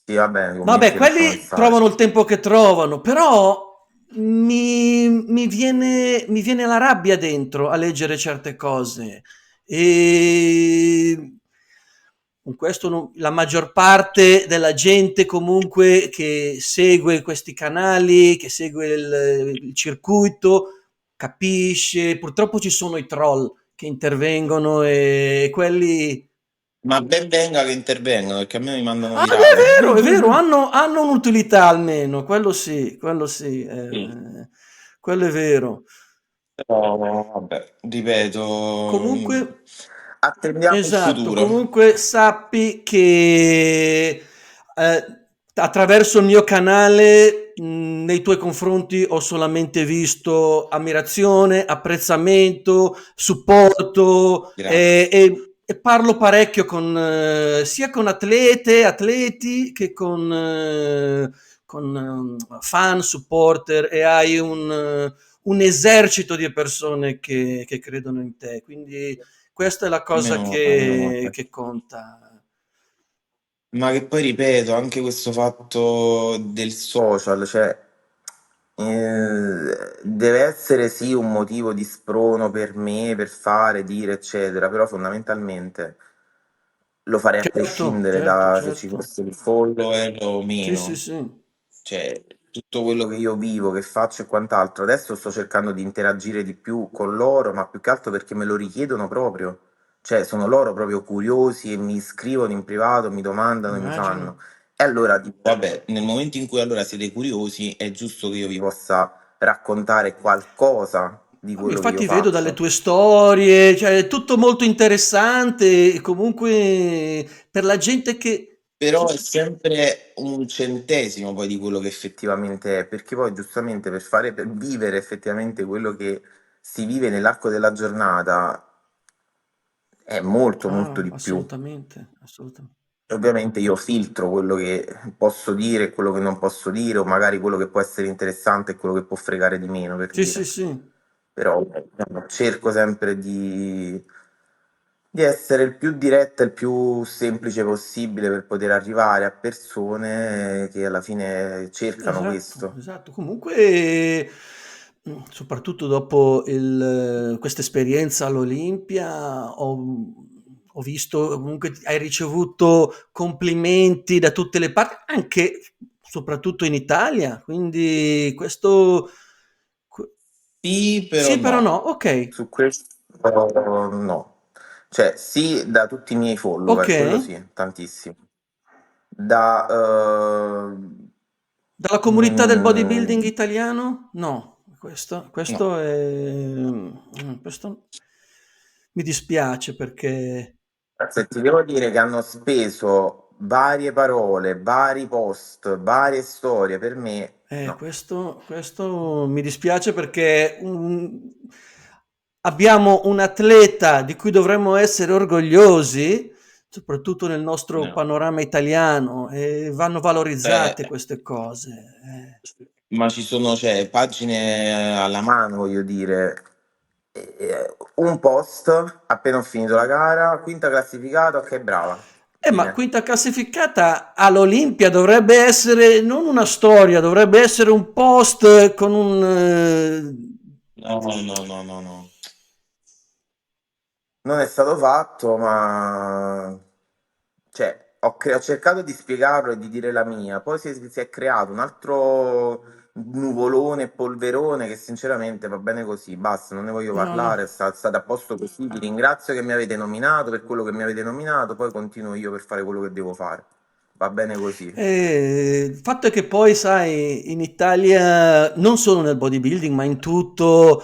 Sì, vabbè, i Vabbè, commenti lasciamo quelli stare. trovano il tempo che trovano, però mi viene la rabbia dentro a leggere certe cose. E con questo la maggior parte della gente comunque che segue questi canali, che segue il circuito, capisce. Purtroppo ci sono i troll che intervengono e quelli. Ma ben venga che intervengono, perché a me mi mandano Ah, virale. è vero, hanno un'utilità almeno, quello sì, Sì. quello è vero. Però, vabbè, ripeto, Comunque, attendiamo il esatto, futuro. comunque sappi che eh, attraverso il mio canale nei tuoi confronti ho solamente visto ammirazione, apprezzamento, supporto Grazie. e parlo parecchio sia con atleti che con fan, supporter e hai un esercito di persone che credono in te. Quindi questa è la cosa Meno male. che conta. Ma che poi ripeto, anche questo fatto del social, cioè, deve essere sì un motivo di sprono per me, per fare, dire, eccetera, però fondamentalmente lo farei a Certo, prescindere certo, da se ci certo. fosse il follower o Sì, sì, meno. sì. Cioè, tutto quello che io vivo, che faccio e quant'altro, adesso sto cercando di interagire di più con loro, ma più che altro perché me lo richiedono proprio. Cioè, sono loro proprio curiosi e mi scrivono in privato, mi domandano e mi Immagino. fanno. E allora dico, vabbè, nel momento in cui allora siete curiosi, è giusto che io vi possa raccontare qualcosa di Ma quello che io infatti vedo dalle faccio. tue storie, cioè è tutto molto interessante e comunque per la gente che. Però è sempre un centesimo poi di quello che effettivamente è, perché poi giustamente per vivere effettivamente quello che si vive nell'arco della giornata è molto molto Ah, di più. assolutamente, assolutamente. E ovviamente io filtro quello che posso dire e quello che non posso dire, o magari quello che può essere interessante e quello che può fregare di meno, per Sì, sì, dire. sì. Però cerco sempre di essere il più diretto e il più semplice possibile per poter arrivare a persone che alla fine cercano Esatto, questo. esatto. Comunque, soprattutto dopo questa esperienza all'Olimpia, ho visto comunque hai ricevuto complimenti da tutte le parti, anche soprattutto in Italia. Quindi questo. Sì, però Sì, però no, no. ok, Su questo no. Cioè, sì, da tutti i miei ok. follower, quello sì, tantissimi. Da, Dalla comunità del bodybuilding mm, italiano? No, questo, no. questo è, questo mi dispiace perché. Se ti devo dire che hanno speso varie parole, vari post, varie storie per me, no. Questo mi dispiace perché abbiamo un atleta di cui dovremmo essere orgogliosi, soprattutto nel nostro No. panorama italiano, e vanno valorizzate Cioè, queste cose. ma ci sono, cioè, pagine alla mano, voglio dire. Un post, appena ho finito la gara, quinta classificata, ok, brava. Ma Fine. quinta classificata all'Olimpia dovrebbe essere non una storia, dovrebbe essere un post con No, no, no, no, no. Non è stato fatto, ma cioè, ho cercato di spiegarlo e di dire la mia, poi si è creato un altro nuvolone e polverone che sinceramente va bene così, basta, non ne voglio no, no. parlare, state a posto così, vi ringrazio che mi avete nominato per quello che mi avete nominato, poi continuo io per fare quello che devo fare. Va bene così. Il fatto è che poi, sai, in Italia, non solo nel bodybuilding, ma in tutto,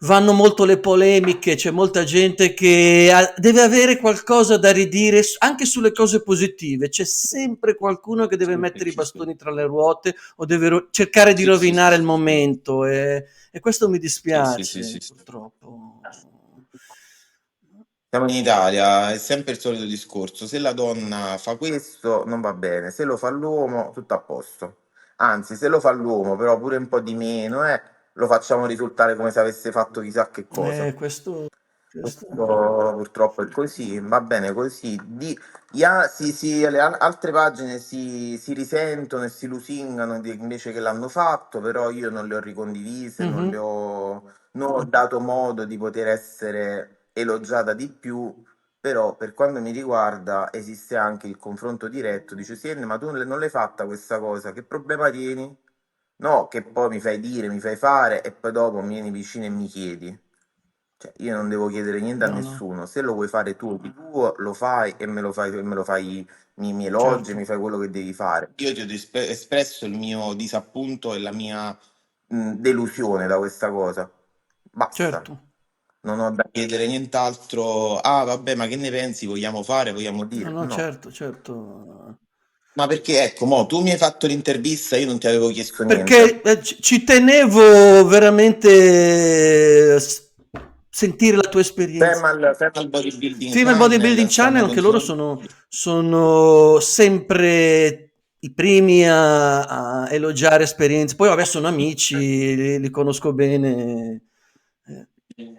vanno molto le polemiche, c'è molta gente che deve avere qualcosa da ridire anche sulle cose positive, c'è sempre qualcuno che deve Sì, mettere i sì, sì. bastoni tra le ruote o deve cercare di Sì, sì, sì, rovinare il sì, sì. momento e questo mi Sì, sì, sì, sì, dispiace, sì. purtroppo. Siamo in Italia, è sempre il solito discorso. Se la donna fa questo, non va bene. Se lo fa l'uomo, tutto a posto. Anzi, se lo fa l'uomo, però pure un po' di meno, lo facciamo risultare come se avesse fatto chissà che cosa. Questo. Questo Questo purtroppo è così, va bene così. Altre pagine si risentono e si lusingano invece che l'hanno fatto, però io non le ho ricondivise, mh-mh. non ho dato modo di poter essere elogiata di più, però per quanto mi riguarda esiste anche il confronto diretto, dice Sienne, ma tu non l'hai fatta questa cosa, che problema tieni? No, che poi mi fai dire, mi fai fare e poi dopo mi vieni vicino e mi chiedi. Cioè, io non devo chiedere niente a No, no, nessuno. Se lo vuoi fare tu di tuo, lo fai e me lo fai, mi elogi, mi certo, fai quello che devi fare. Io ti ho espresso il mio disappunto e la mia delusione da questa cosa. Basta. certo. Non ho da chiedere nient'altro. Ah, vabbè, ma che ne pensi? Vogliamo fare? Vogliamo No, dire? no, No. certo, certo. Ma perché, ecco, mo, tu mi hai fatto l'intervista, io non ti avevo chiesto niente. Perché ci tenevo veramente sentire la tua esperienza. Female Bodybuilding Female Bodybuilding Channel Channel, stanno anche loro continuando. sono sempre i primi a elogiare esperienze. Poi vabbè, sono amici, li conosco bene. Eh.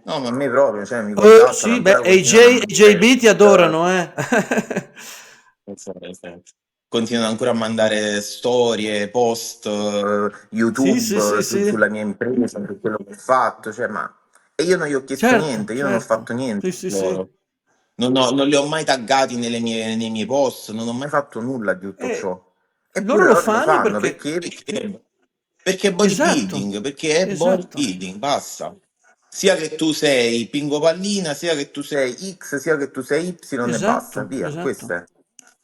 No, ma a me proprio, cioè mi Oh, contattano, sì, beh, ancora continuano a mandare. AJB ti adorano, eh. Esatto. Continuano ancora a mandare storie, post, Sì, sì, YouTube sì, sì. sulla mia impresa, su quello che ho fatto, cioè, ma... E io non gli ho chiesto Certo, niente, io non ho fatto certo. niente Sì, per sì, sì. loro. Non li ho mai taggati nei miei post, non ho mai fatto nulla di tutto E ciò. loro Eppure lo loro lo fanno fanno, perché perché? Perché è esatto, bodybuilding, perché è esatto, bodybuilding, basta. Sia che tu sei Pingo Pallina, sia che tu sei X, sia che tu sei Y e basta, esatto, via, questo esatto. è.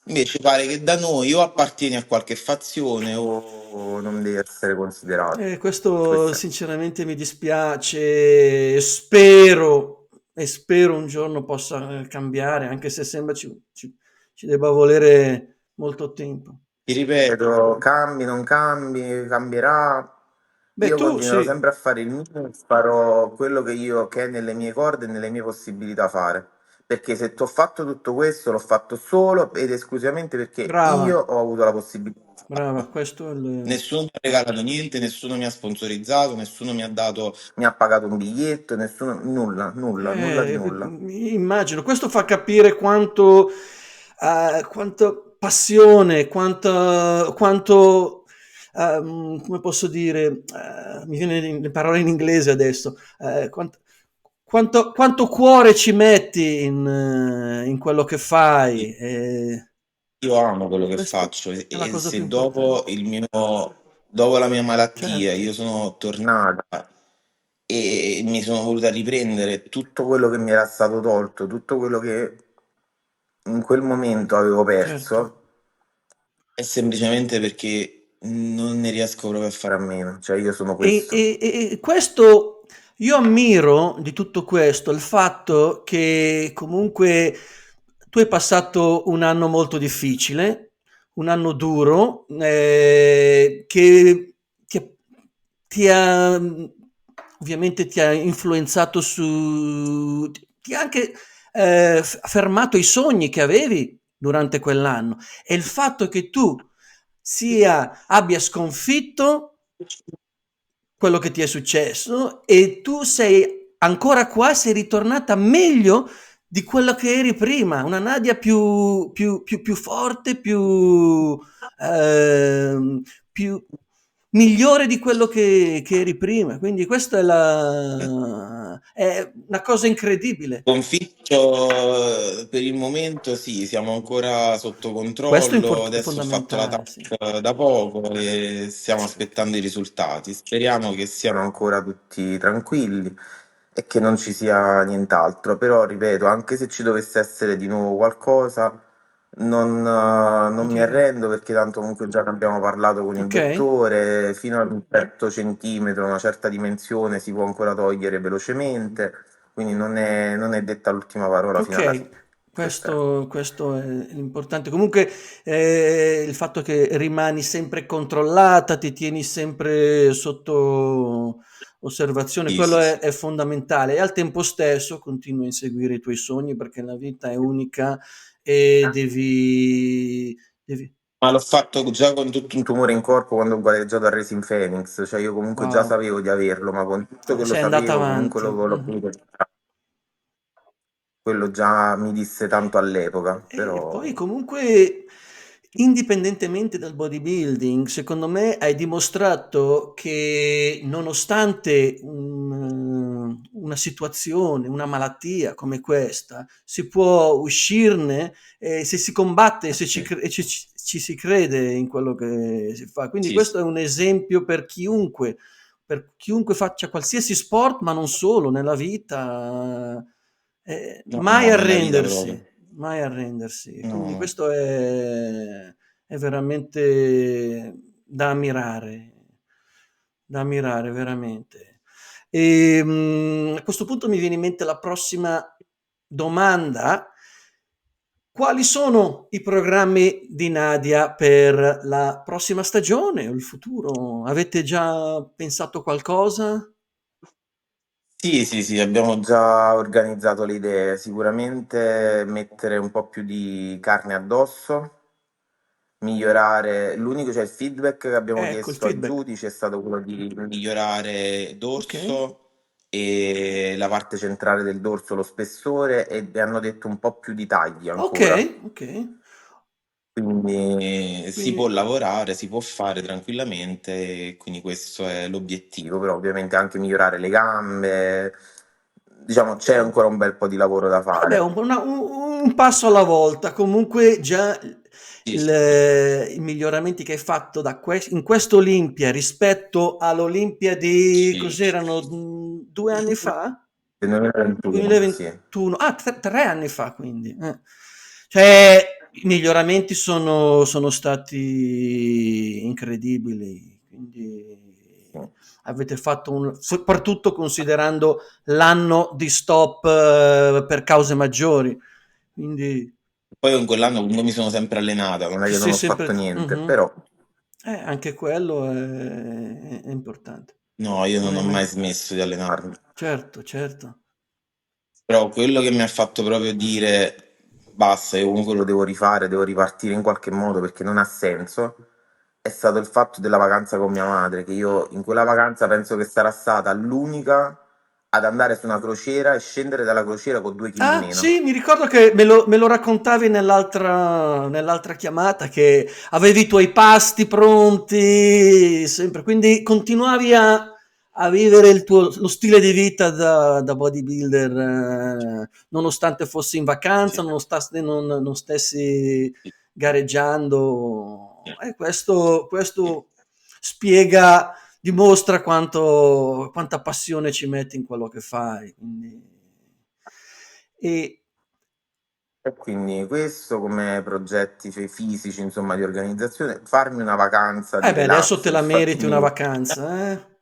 Invece pare che da noi o appartieni a qualche fazione o non devi essere considerato. Questo Questo è. sinceramente mi dispiace, spero un giorno possa cambiare, anche se sembra ci debba volere molto tempo. Ti ripeto, cambi, non cambi, cambierà. Beh, Io tu continuerò sì, sempre a fare il mio, farò quello che è nelle mie corde e nelle mie possibilità fare. Perché se ti ho fatto tutto questo, l'ho fatto solo ed esclusivamente perché brava, io ho avuto la possibilità di brava, farlo. questo è il... Nessuno mi ha regalato niente, nessuno mi ha sponsorizzato, nessuno mi ha pagato un biglietto, nessuno, nulla di nulla. Immagino, questo fa capire quanto passione, come posso dire, mi viene le parole in inglese adesso, quanto cuore ci metti in quello che fai. Io amo quello che Questo faccio è la e cosa più se importante. dopo la mia malattia Certo, io sono tornata e mi sono voluta riprendere tutto quello che mi era stato tolto, tutto quello che in quel momento avevo certo. perso, è semplicemente perché non ne riesco proprio a fare a meno, cioè io sono questo. E questo io ammiro di tutto questo il fatto che comunque tu hai passato un anno molto difficile, un anno duro, che ti ha ovviamente ti ha influenzato ti ha anche fermato i sogni che avevi durante quell'anno. E il fatto che tu abbia sconfitto quello che ti è successo e tu sei ancora qua, sei ritornata meglio di quello che eri prima, una Nadia più forte, ehm, più migliore di quello che eri prima. Quindi questa è una cosa incredibile. Sconfitto per il momento sì, siamo ancora sotto Questo controllo. è Adesso ho fatto la fondamentale, sì. TAC da poco e stiamo aspettando i risultati. Speriamo che siano ancora tutti tranquilli e che non ci sia nient'altro. Però, ripeto, anche se ci dovesse essere di nuovo qualcosa, non Ok, mi arrendo perché tanto comunque già ne abbiamo parlato con il ok, dottore, fino ad un certo centimetro, una certa dimensione si può ancora togliere velocemente, quindi non è detta l'ultima parola fino alla ok. fine. Questo è. Questo è l'importante. Comunque il fatto che rimani sempre controllata, ti tieni sempre sotto osservazione, Sì, quello sì, sì. è fondamentale. E al tempo stesso continua a inseguire i tuoi sogni perché la vita è unica e devi... Ma l'ho fatto già con tutto un tumore in corpo quando ho gareggiato a Racing Phoenix, cioè io comunque già Wow, sapevo di averlo, ma con tutto che lo sei andata sapevo comunque avanti. l'ho Mhm. voluto. quello già mi disse tanto all'epoca, E poi però comunque, indipendentemente dal bodybuilding, secondo me hai dimostrato che nonostante una situazione, una malattia come questa, si può uscirne se si combatte, se sì, ci si crede in quello che si fa. Quindi sì, sì. questo è un esempio per chiunque faccia qualsiasi sport, ma non solo, nella vita. No, no, nella vita proprio. Mai arrendersi. Quindi No. questo è veramente da ammirare veramente. A questo punto mi viene in mente la prossima domanda. Quali sono i programmi di Nadia per la prossima stagione o il futuro? Avete già pensato qualcosa? Sì, sì, sì, abbiamo già organizzato le idee. Sicuramente mettere un po' più di carne addosso, migliorare. L'unico, cioè il feedback che abbiamo Ecco, il chiesto ai feedback. giudici è stato quello di migliorare Ok, dorso e la parte centrale del dorso, lo spessore, e hanno detto un po' più di tagli ok, ancora. ok. Quindi si può Quindi lavorare, si può fare tranquillamente, e quindi questo è l'obiettivo, però ovviamente anche migliorare le gambe, diciamo c'è ancora un bel po' di lavoro da vabbè, fare. un passo alla volta. Comunque già Sì, sì, sì. i miglioramenti che hai fatto in questa Olimpiade rispetto all'Olimpiadi, Sì. cos'erano, 2 anni fa? Nel 2021, sì. 2021, ah, 3 anni fa quindi. Cioè, i miglioramenti sono stati incredibili. Sì. Quindi avete fatto soprattutto considerando l'anno di stop per cause maggiori. Quindi Poi in quell'anno comunque mi sono sempre allenata, non è ti che non sei ho fatto sempre... niente, Mhm. però Anche quello è importante. no, io Non non hai ho mai mai... smesso di allenarmi. Certo, certo. Però quello che mi ha fatto proprio dire basta, io comunque lo devo rifare, devo ripartire in qualche modo perché non ha senso, è stato il fatto della vacanza con mia madre, che io in quella vacanza penso che sarà stata l'unica ad andare su una crociera e scendere dalla crociera con 2 chili in Ah, meno. sì, mi ricordo che me lo raccontavi nell'altra chiamata, che avevi i tuoi pasti pronti, sempre, quindi continuavi a vivere lo stile di vita da bodybuilder, nonostante fossi in vacanza, Sì, non stessi sì, gareggiando. E questo spiega, dimostra quanta passione ci metti in quello che fai. E, e quindi questo come progetti fisici, insomma, di organizzazione, farmi una vacanza di beh, adesso te relax, la per farti meriti una un'idea. vacanza, eh?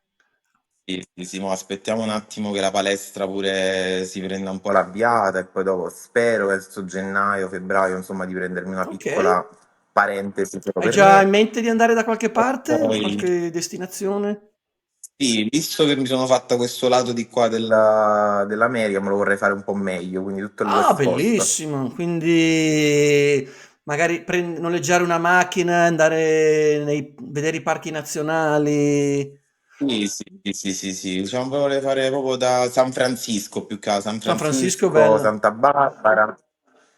Sì, sì, sì, mo aspettiamo un attimo che la palestra pure si prenda un po' l'avviata e poi dopo spero verso gennaio, febbraio, insomma, di prendermi una Ok. piccola parentesi solo Hai per già in me. mente di andare da qualche E parte? poi, Qualche destinazione? sì, visto che mi sono fatta questo lato di qua dell'America, me lo vorrei fare un po' meglio, quindi tutto il Ah, West Coast. bellissimo! Quindi magari noleggiare una macchina, vedere i parchi nazionali. Sì, sì, sì, sì, sì, sì. Diciamo, vorrei fare proprio da San Francisco più che altro, San San Francisco è Francisco, bello. Santa Barbara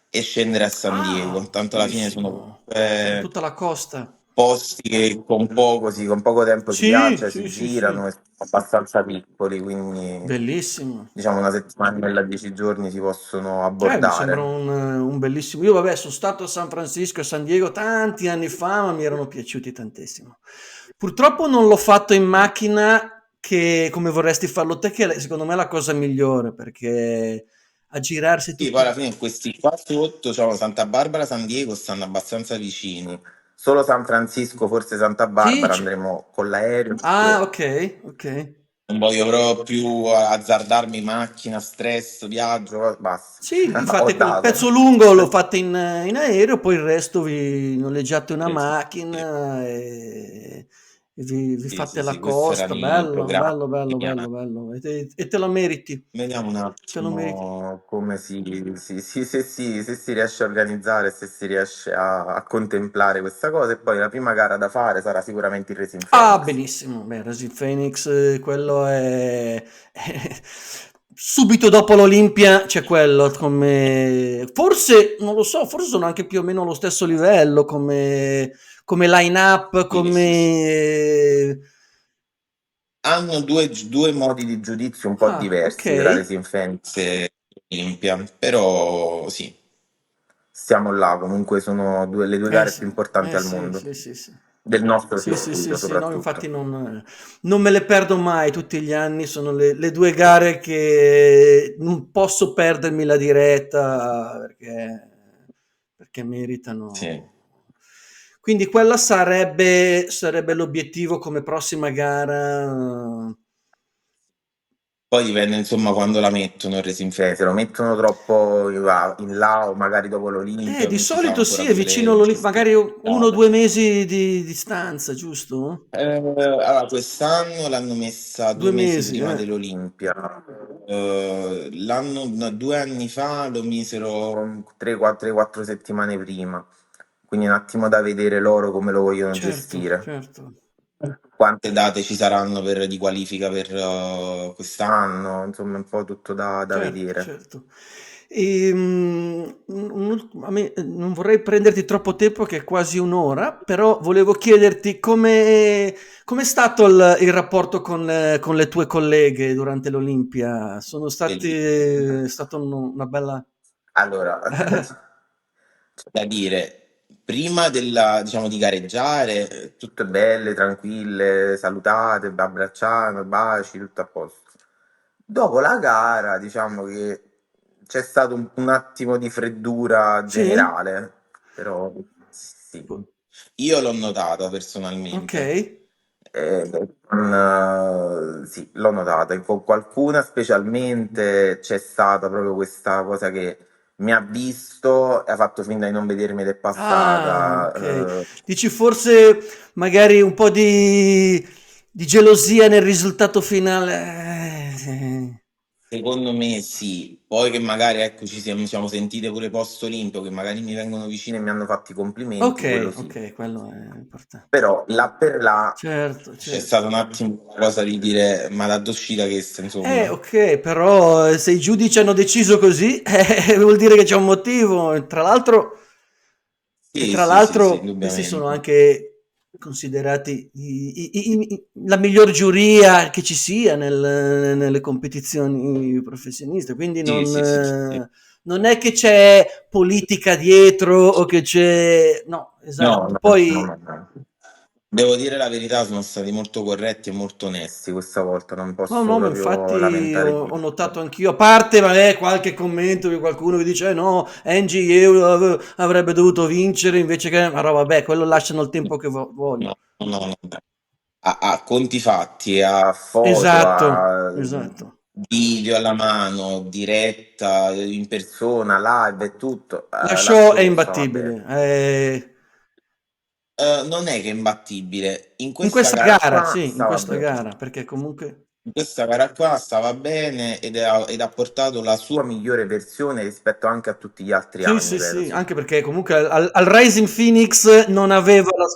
e scendere a San Diego. Ah, Tanto alla fine sono bellissimo. Fare comunque tutta la costa. posti che con poco, sì, con poco tempo si Sì, viaggia, si sì, sì, sì. girano e sono abbastanza piccoli, quindi Bellissimo. diciamo una settimana, 10 giorni si possono Mi sembra abbordare. un bellissimo. Io, vabbè, sono stato a San Francisco e San Diego tanti anni fa, ma mi erano piaciuti tantissimo. Purtroppo non l'ho fatto in macchina, che come vorresti farlo te, che secondo me è la cosa migliore, perché a girarsi Sì, poi tutti. alla fine questi qua sotto, diciamo, Santa Barbara, San Diego stanno abbastanza vicini. Solo San Francisco, forse Santa Sì, Barbara andremo con l'aereo ah, perché ok, ok. non voglio proprio più azzardarmi in macchina, stress, viaggio, basta. Sì, vi Ho fate il dato. pezzo lungo, lo fate in aereo, poi il resto vi noleggiate una Sì, sì, sì, macchina e vi sì, fate sì, la sì, questo era costa. nei Bello, programmi. bello, bello, bello, bello. E te lo meriti, Vediamo un te lo meriti. attimo come se si riesce a organizzare, se si riesce a contemplare questa cosa. E poi la prima gara da fare sarà sicuramente il Racing Ah, Phoenix. benissimo. Beh, Racing Phoenix, quello è subito dopo l'Olimpia c'è quello come forse, non lo so, forse sono anche più o meno allo stesso livello come line-up, Sì, sì, sì. come... Hanno due modi di giudizio un po' Ah, ok. diversi tra Racing Phoenix e Olimpia, però sì, siamo là, comunque sono le due gare più Sì, importanti al sì, mondo, sì, sì, sì. del nostro Sì, sì, sì, circuito sì, no, soprattutto. infatti non me le perdo mai tutti gli anni, sono le due gare che non posso perdermi la diretta perché Sì. meritano. Quindi quella sarebbe l'obiettivo come prossima gara. Poi dipende insomma quando la mettono il Racing Phoenix, se lo mettono troppo in là o magari dopo l'Olimpia Di non si sa solito ancora sì, è vicino dove magari uno o gestire. due mesi di distanza, giusto? Allora, quest'anno l'hanno messa Due 2 mesi mesi, prima eh. dell'Olimpia. No, 2 anni fa lo misero 3-4 settimane prima, quindi un attimo da vedere loro come lo vogliono Certo, gestire. certo. Quante date ci saranno di qualifica per quest'anno, insomma, un po' tutto da Certo, vedere. certo. A me, non vorrei prenderti troppo tempo, che è quasi un'ora, però volevo chiederti com'è stato il rapporto con le tue colleghe durante l'Olimpia? Sono stati, Bellissimo. è stata una bella... Allora, c'è da dire, prima diciamo, di gareggiare, tutte belle, tranquille, salutate, abbracciate, baci, tutto a posto. Dopo la gara, diciamo che c'è stato un attimo di freddura Sì? generale, però sì. Po- Io l'ho notata Ok. personalmente. Sì, l'ho notata. E con qualcuna specialmente c'è stata proprio questa cosa che mi ha visto e ha fatto finta di non vedermi ed è Ah, passata. ok. Dici forse magari un po' di gelosia nel risultato finale. Secondo me sì. Poi che magari ecco, ci siamo sentite pure post Olimpio, che magari mi vengono vicine e mi hanno fatto i complimenti, quello Ok, sì. ok, quello è importante. Però là per là Certo, c'è stato un certo. attimo una cosa di dire, ma da dove è uscita questa, insomma. Ok, però se i giudici hanno deciso così, vuol dire che c'è un motivo. E Sì, tra sì, sì, sì, l'altro questi sono indubbiamente. anche considerati la miglior giuria che ci sia nelle competizioni professioniste, quindi Sì, sì, sì, sì. non è che c'è politica dietro o che c'è... No, No, esatto. no, no, Poi no, no. Devo dire la verità, sono stati molto corretti e molto onesti questa volta, non no, posso no, ma proprio infatti lamentare ho niente. notato anch'io, a parte vabbè, qualche commento di qualcuno che dice no, Angie Euro avrebbe dovuto vincere invece che... Ma no, vabbè, quello lasciano il tempo che vogliono. No, no, no. A conti fatti, a foto, Esatto, a esatto. video alla mano, diretta, in persona, live e tutto, La la show è show stava bene. imbattibile. Non è che è imbattibile. In questa gara, sì, in questa gara, perché comunque... In questa gara qua stava bene ed ha portato la sua migliore versione rispetto anche a tutti gli altri Sì, anni, sì, credo, sì, sì. anche perché comunque al Rising Phoenix non aveva la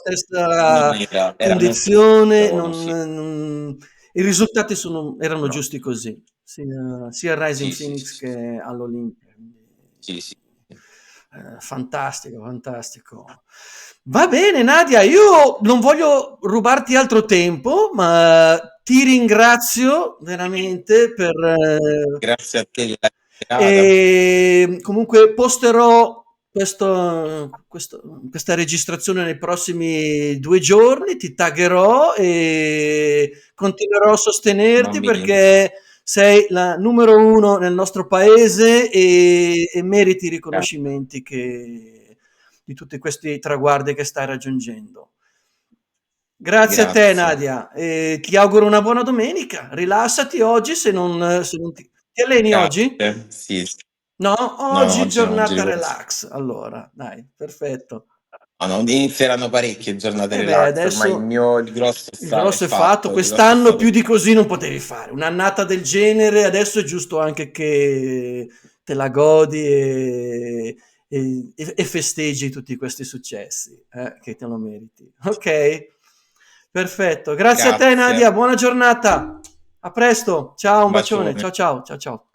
Non stessa era molto condizione, tono, sì. i risultati erano No. giusti così, sia al Rising Sì, sì, sì, Phoenix sì. che all'Olimpia. Sì, sì. Fantastico, fantastico. Va bene, Nadia, io non voglio rubarti altro tempo, ma ti ringrazio veramente Grazie a te della chiacchierata. e comunque posterò questa registrazione nei prossimi 2 giorni, ti taggerò e continuerò a Va sostenerti bene. perché sei la numero uno nel nostro paese e meriti i riconoscimenti di tutti questi traguardi che stai raggiungendo. Grazie a te, Grazie. Nadia, e ti auguro una buona domenica. Rilassati oggi se non ti alleni oggi? Grazie. Sì, sì. No? No, no, Oggi oggi no, oggi giornata riposo. relax. Allora, dai, perfetto. No, no, inizieranno parecchie giornate E beh, relax. Ormai adesso il grosso il è grosso è fatto. fatto. Il grosso è Quest'anno stato più di così non potevi fare. Un'annata del genere, adesso è giusto anche che te la godi e festeggi tutti questi successi, che te lo meriti. Ok? Perfetto. Grazie a te, Grazie. Nadia. Buona giornata. A presto. Ciao, un Un bacione. bacione. Ciao, ciao, ciao, ciao.